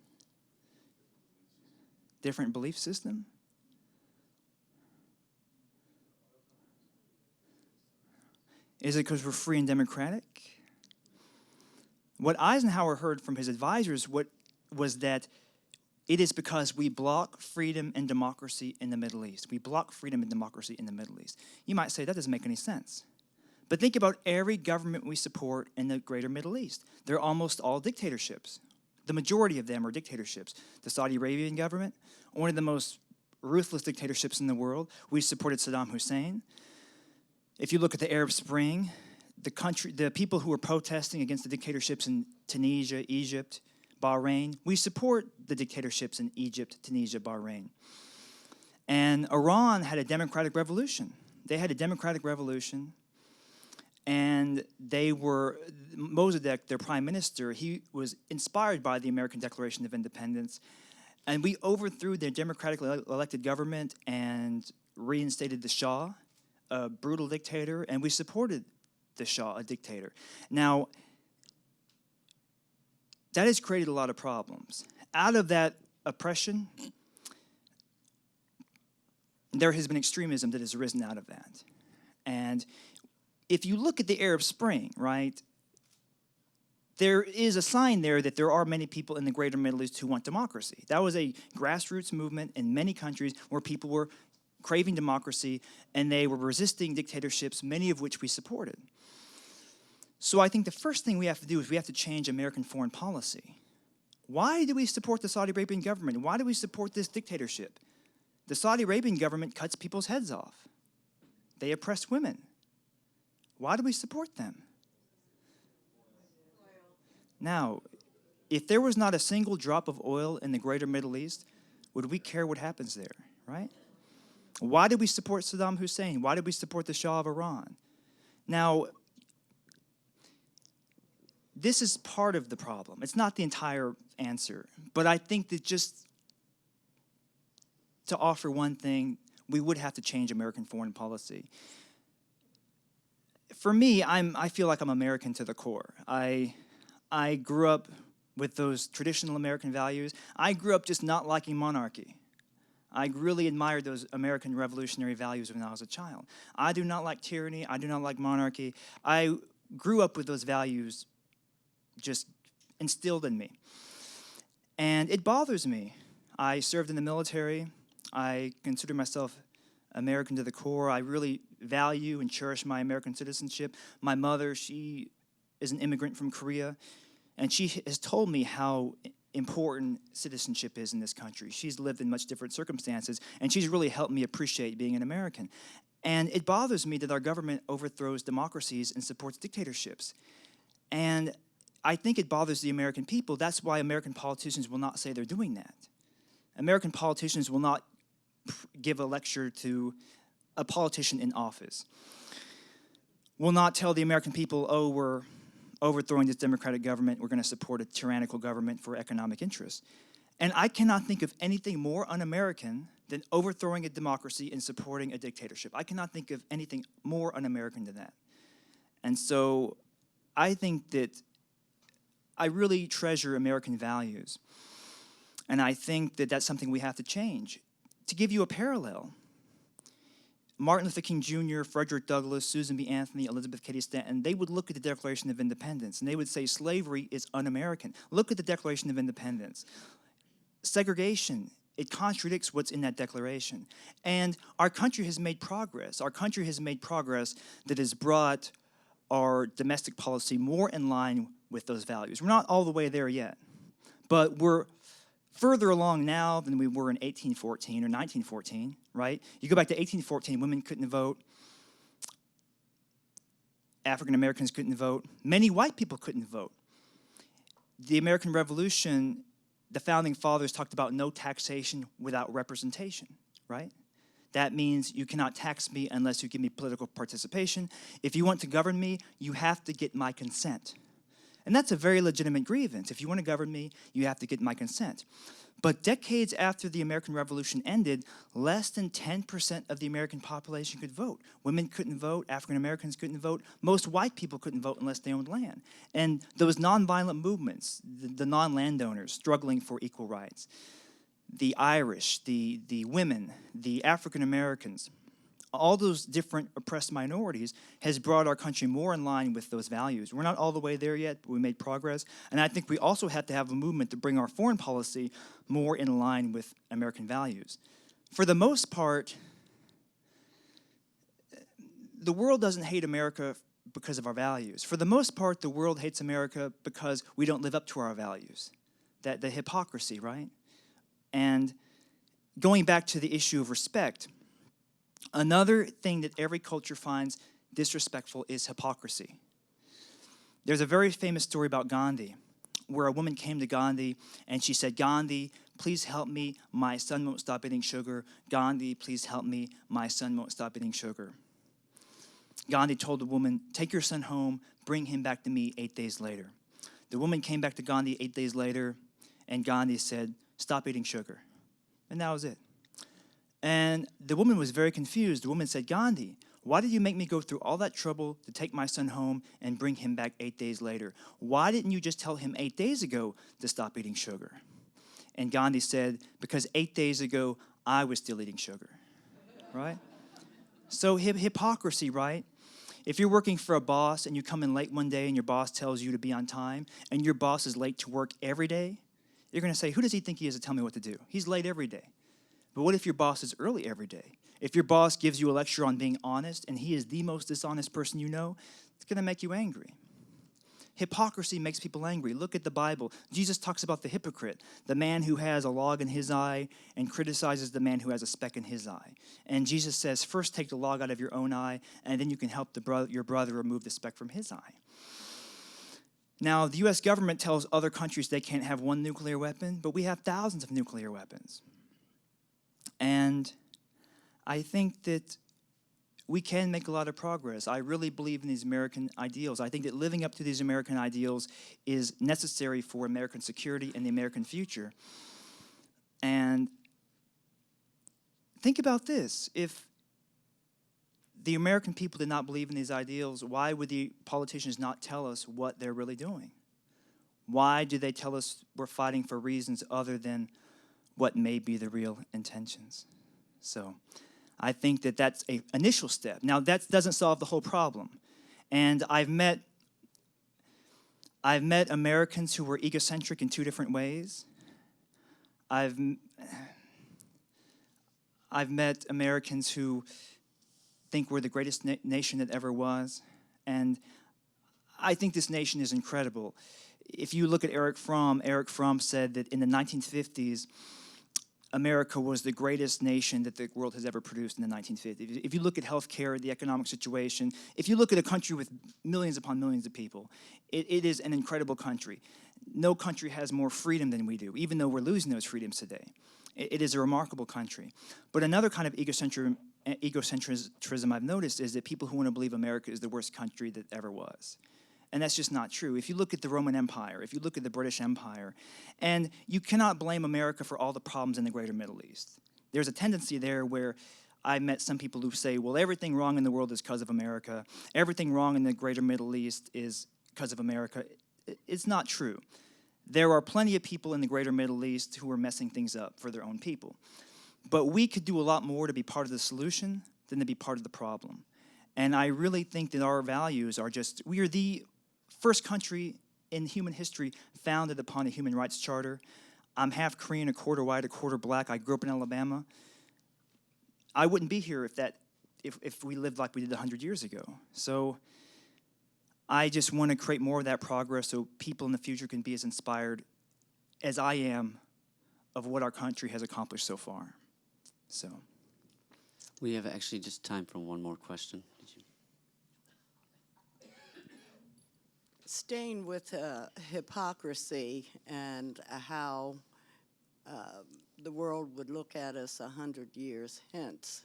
Speaker 2: Different belief system? Is it because we're free and democratic? What Eisenhower heard from his advisors was that it is because we block freedom and democracy in the Middle East. We block freedom and democracy in the Middle East. You might say that doesn't make any sense. But think about every government we support in the greater Middle East. They're almost all dictatorships. The majority of them are dictatorships. The Saudi Arabian government, one of the most ruthless dictatorships in the world. We supported Saddam Hussein. If you look at the Arab Spring, the people who are protesting against the dictatorships in Tunisia, Egypt, Bahrain, we support the dictatorships in Egypt, Tunisia, Bahrain. And Iran had a democratic revolution. They had a democratic revolution, and Mossadegh, their prime minister, he was inspired by the American Declaration of Independence, and we overthrew their democratically elected government and reinstated the Shah, a brutal dictator, and we supported the Shah, a dictator. Now, that has created a lot of problems. Out of that oppression, there has been extremism that has arisen out of that. And if you look at the Arab Spring, right, there is a sign there that there are many people in the greater Middle East who want democracy. That was a grassroots movement in many countries where people were craving democracy, and they were resisting dictatorships, many of which we supported. So I think the first thing we have to do is we have to change American foreign policy. Why do we support the Saudi Arabian government? Why do we support this dictatorship? The Saudi Arabian government cuts people's heads off. They oppress women. Why do we support them? Now, if there was not a single drop of oil in the greater Middle East, would we care what happens there, right? Why did we support Saddam Hussein? Why did we support the Shah of Iran? Now, this is part of the problem. It's not the entire answer, but I think that just to offer one thing, we would have to change American foreign policy. For me, I feel like I'm American to the core. I grew up with those traditional American values. I grew up just not liking monarchy. I really admired those American revolutionary values when I was a child. I do not like tyranny. I do not like monarchy. I grew up with those values just instilled in me. And it bothers me. I served in the military. I consider myself American to the core. I really value and cherish my American citizenship. My mother, she is an immigrant from Korea, and she has told me how important citizenship is in this country. She's lived in much different circumstances, and she's really helped me appreciate being an American. And it bothers me that our government overthrows democracies and supports dictatorships. And I think it bothers the American people. That's why American politicians will not say they're doing that. American politicians will not give a lecture to a politician in office. Will not tell the American people, oh, we're overthrowing this democratic government, we're going to support a tyrannical government for economic interests. And I cannot think of anything more un-American than overthrowing a democracy and supporting a dictatorship. I cannot think of anything more un-American than that. And so I think that I really treasure American values. And I think that that's something we have to change. To give you a parallel, Martin Luther King Jr., Frederick Douglass, Susan B. Anthony, Elizabeth Cady Stanton, they would look at the Declaration of Independence and they would say slavery is un-American. Look at the Declaration of Independence. Segregation, it contradicts what's in that declaration. And our country has made progress. Our country has made progress that has brought our domestic policy more in line with those values. We're not all the way there yet, but we're further along now than we were in 1814 or 1914, right? You go back to 1814, women couldn't vote. African Americans couldn't vote. Many white people couldn't vote. The American Revolution, the founding fathers talked about no taxation without representation, right? That means you cannot tax me unless you give me political participation. If you want to govern me, you have to get my consent. And that's a very legitimate grievance. If you want to govern me, you have to get my consent. But decades after the American Revolution ended, less than 10% of the American population could vote. Women couldn't vote, African Americans couldn't vote, most white people couldn't vote unless they owned land. And those nonviolent movements, the non-landowners struggling for equal rights, the Irish, the women, the African Americans, all those different oppressed minorities has brought our country more in line with those values. We're not all the way there yet, but we made progress. And I think we also have to have a movement to bring our foreign policy more in line with American values. For the most part, the world doesn't hate America because of our values. For the most part, the world hates America because we don't live up to our values. The hypocrisy, right? And going back to the issue of respect, another thing that every culture finds disrespectful is hypocrisy. There's a very famous story about Gandhi, where a woman came to Gandhi and she said, "Gandhi, please help me, my son won't stop eating sugar. Gandhi, please help me, my son won't stop eating sugar." Gandhi told the woman, "Take your son home, bring him back to me 8 days later." The woman came back to Gandhi 8 days later, and Gandhi said, "Stop eating sugar." And that was it. And the woman was very confused. The woman said, "Gandhi, why did you make me go through all that trouble to take my son home and bring him back 8 days later? Why didn't you just tell him 8 days ago to stop eating sugar?" And Gandhi said, "Because 8 days ago, I was still eating sugar," right? So hypocrisy, right? If you're working for a boss and you come in late one day and your boss tells you to be on time and your boss is late to work every day, you're going to say, "Who does he think he is to tell me what to do? He's late every day." But what if your boss is early every day? If your boss gives you a lecture on being honest and he is the most dishonest person you know, it's going to make you angry. Hypocrisy makes people angry. Look at the Bible. Jesus talks about the hypocrite, the man who has a log in his eye and criticizes the man who has a speck in his eye. And Jesus says, first take the log out of your own eye, and then you can help your brother remove the speck from his eye. Now, the U.S. government tells other countries they can't have one nuclear weapon, but we have thousands of nuclear weapons. And I think that we can make a lot of progress. I really believe in these American ideals. I think that living up to these American ideals is necessary for American security and the American future. And think about this. If the American people did not believe in these ideals, why would the politicians not tell us what they're really doing? Why do they tell us we're fighting for reasons other than what may be the real intentions? So I think that that's an initial step. Now, that doesn't solve the whole problem. And I've met Americans who were egocentric in two different ways. I've met Americans who think we're the greatest nation that ever was, and I think this nation is incredible. If you look at Eric Fromm said that in the 1950s, America was the greatest nation that the world has ever produced in the 1950s. If you look at healthcare, the economic situation, if you look at a country with millions upon millions of people, it is an incredible country. No country has more freedom than we do, even though we're losing those freedoms today. It is a remarkable country. But another kind of egocentrism I've noticed is that people who want to believe America is the worst country that ever was. And that's just not true. If you look at the Roman Empire, if you look at the British Empire, and you cannot blame America for all the problems in the greater Middle East. There's a tendency there where I met some people who say, well, everything wrong in the world is because of America. Everything wrong in the greater Middle East is because of America. It's not true. There are plenty of people in the greater Middle East who are messing things up for their own people. But we could do a lot more to be part of the solution than to be part of the problem. And I really think that our values are just, we are the first country in human history founded upon a human rights charter. I'm half Korean, a quarter white, a quarter black. I grew up in Alabama. I wouldn't be here if we lived like we did 100 years ago. So I just want to create more of that progress so people in the future can be as inspired as I am of what our country has accomplished so far. So
Speaker 8: We have actually just time for one more question.
Speaker 10: Staying with hypocrisy and how the world would look at us 100 years hence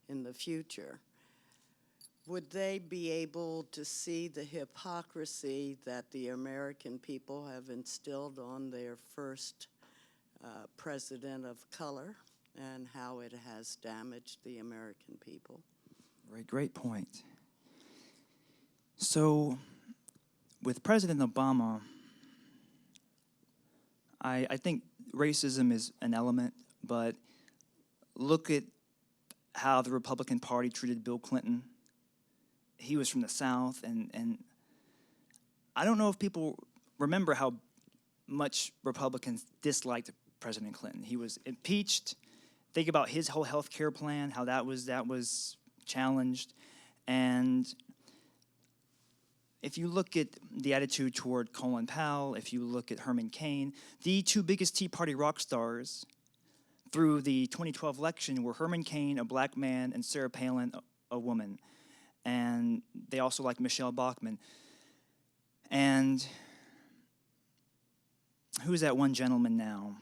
Speaker 10: in the future, would they be able to see the hypocrisy that the American people have instilled on their first president of color and how it has damaged the American people?
Speaker 2: Great point. So with President Obama, I think racism is an element, but look at how the Republican Party treated Bill Clinton. He was from the South, and I don't know if people remember how much Republicans disliked President Clinton. He was impeached. Think about his whole health care plan, how that was challenged. And if you look at the attitude toward Colin Powell, if you look at Herman Cain, the two biggest Tea Party rock stars through the 2012 election were Herman Cain, a black man, and Sarah Palin, a woman. And they also liked Michelle Bachmann. And who's that one gentleman now?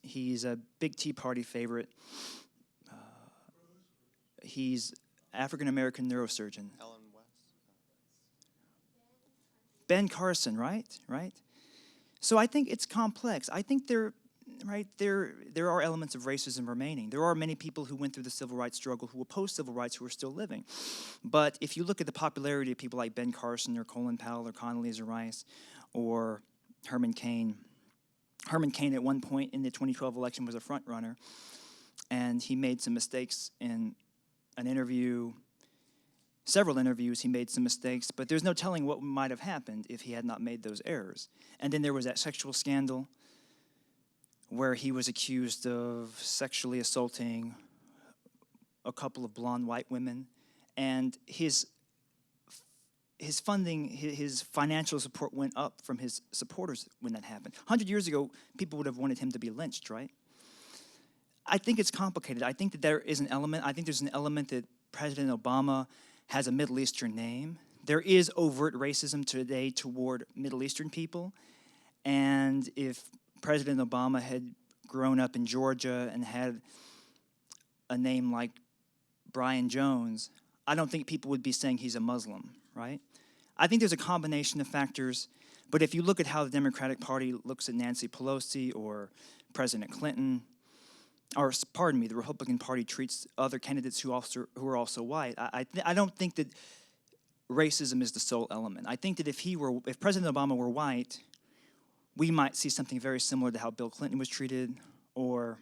Speaker 2: He's a big Tea Party favorite. He's African-American neurosurgeon.
Speaker 3: Ellen West.
Speaker 2: Ben Carson, right? So I think it's complex. I think there are elements of racism remaining. There are many people who went through the civil rights struggle who oppose civil rights who are still living. But if you look at the popularity of people like Ben Carson or Colin Powell or Condoleezza Rice or Herman Cain at one point in the 2012 election was a front runner, and he made some mistakes in an interview. Several interviews, he made some mistakes, but there's no telling what might have happened if he had not made those errors. And then there was that sexual scandal where he was accused of sexually assaulting a couple of blonde white women, and his funding, his financial support went up from his supporters when that happened. 100 years ago, people would have wanted him to be lynched, right? I think it's complicated. I think that there is an element. I think there's an element that President Obama has a Middle Eastern name. There is overt racism today toward Middle Eastern people. And if President Obama had grown up in Georgia and had a name like Brian Jones, I don't think people would be saying he's a Muslim, right? I think there's a combination of factors. But if you look at how the Democratic Party looks at Nancy Pelosi or President Clinton, or pardon me, the Republican Party treats other candidates who are also white, I don't think that racism is the sole element. I think that if President Obama were white, we might see something very similar to how Bill Clinton was treated, or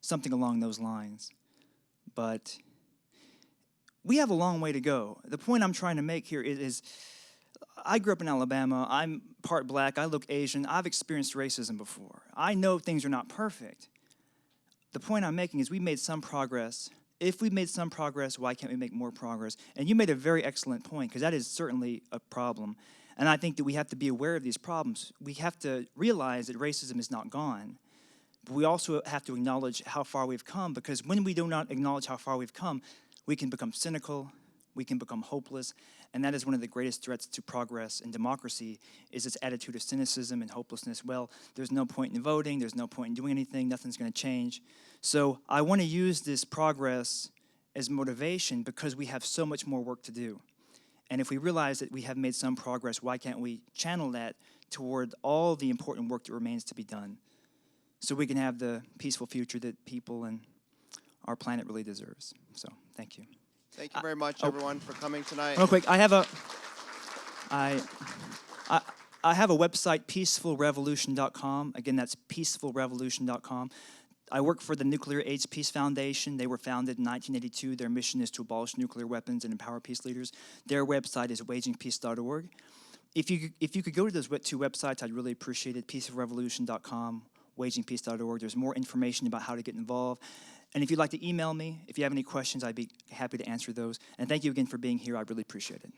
Speaker 2: something along those lines. But we have a long way to go. The point I'm trying to make here is I grew up in Alabama. I'm part black. I look Asian. I've experienced racism before. I know things are not perfect. The point I'm making is we made some progress. If we made some progress, why can't we make more progress? And you made a very excellent point, because that is certainly a problem. And I think that we have to be aware of these problems. We have to realize that racism is not gone. But we also have to acknowledge how far we've come, because when we do not acknowledge how far we've come, we can become cynical, we can become hopeless, and that is one of the greatest threats to progress and democracy, is this attitude of cynicism and hopelessness. Well, there's no point in voting, there's no point in doing anything, nothing's going to change. So I want to use this progress as motivation because we have so much more work to do. And if we realize that we have made some progress, why can't we channel that toward all the important work that remains to be done, so we can have the peaceful future that people and our planet really deserves. So, thank you.
Speaker 3: Thank you very much, everyone, for coming tonight.
Speaker 2: Real quick, I have a website, peacefulrevolution.com. Again, that's peacefulrevolution.com. I work for the Nuclear Age Peace Foundation. They were founded in 1982. Their mission is to abolish nuclear weapons and empower peace leaders. Their website is wagingpeace.org. If you could go to those two websites, I'd really appreciate it. Peacefulrevolution.com, wagingpeace.org. There's more information about how to get involved. And if you'd like to email me, if you have any questions, I'd be happy to answer those. And thank you again for being here. I really appreciate it.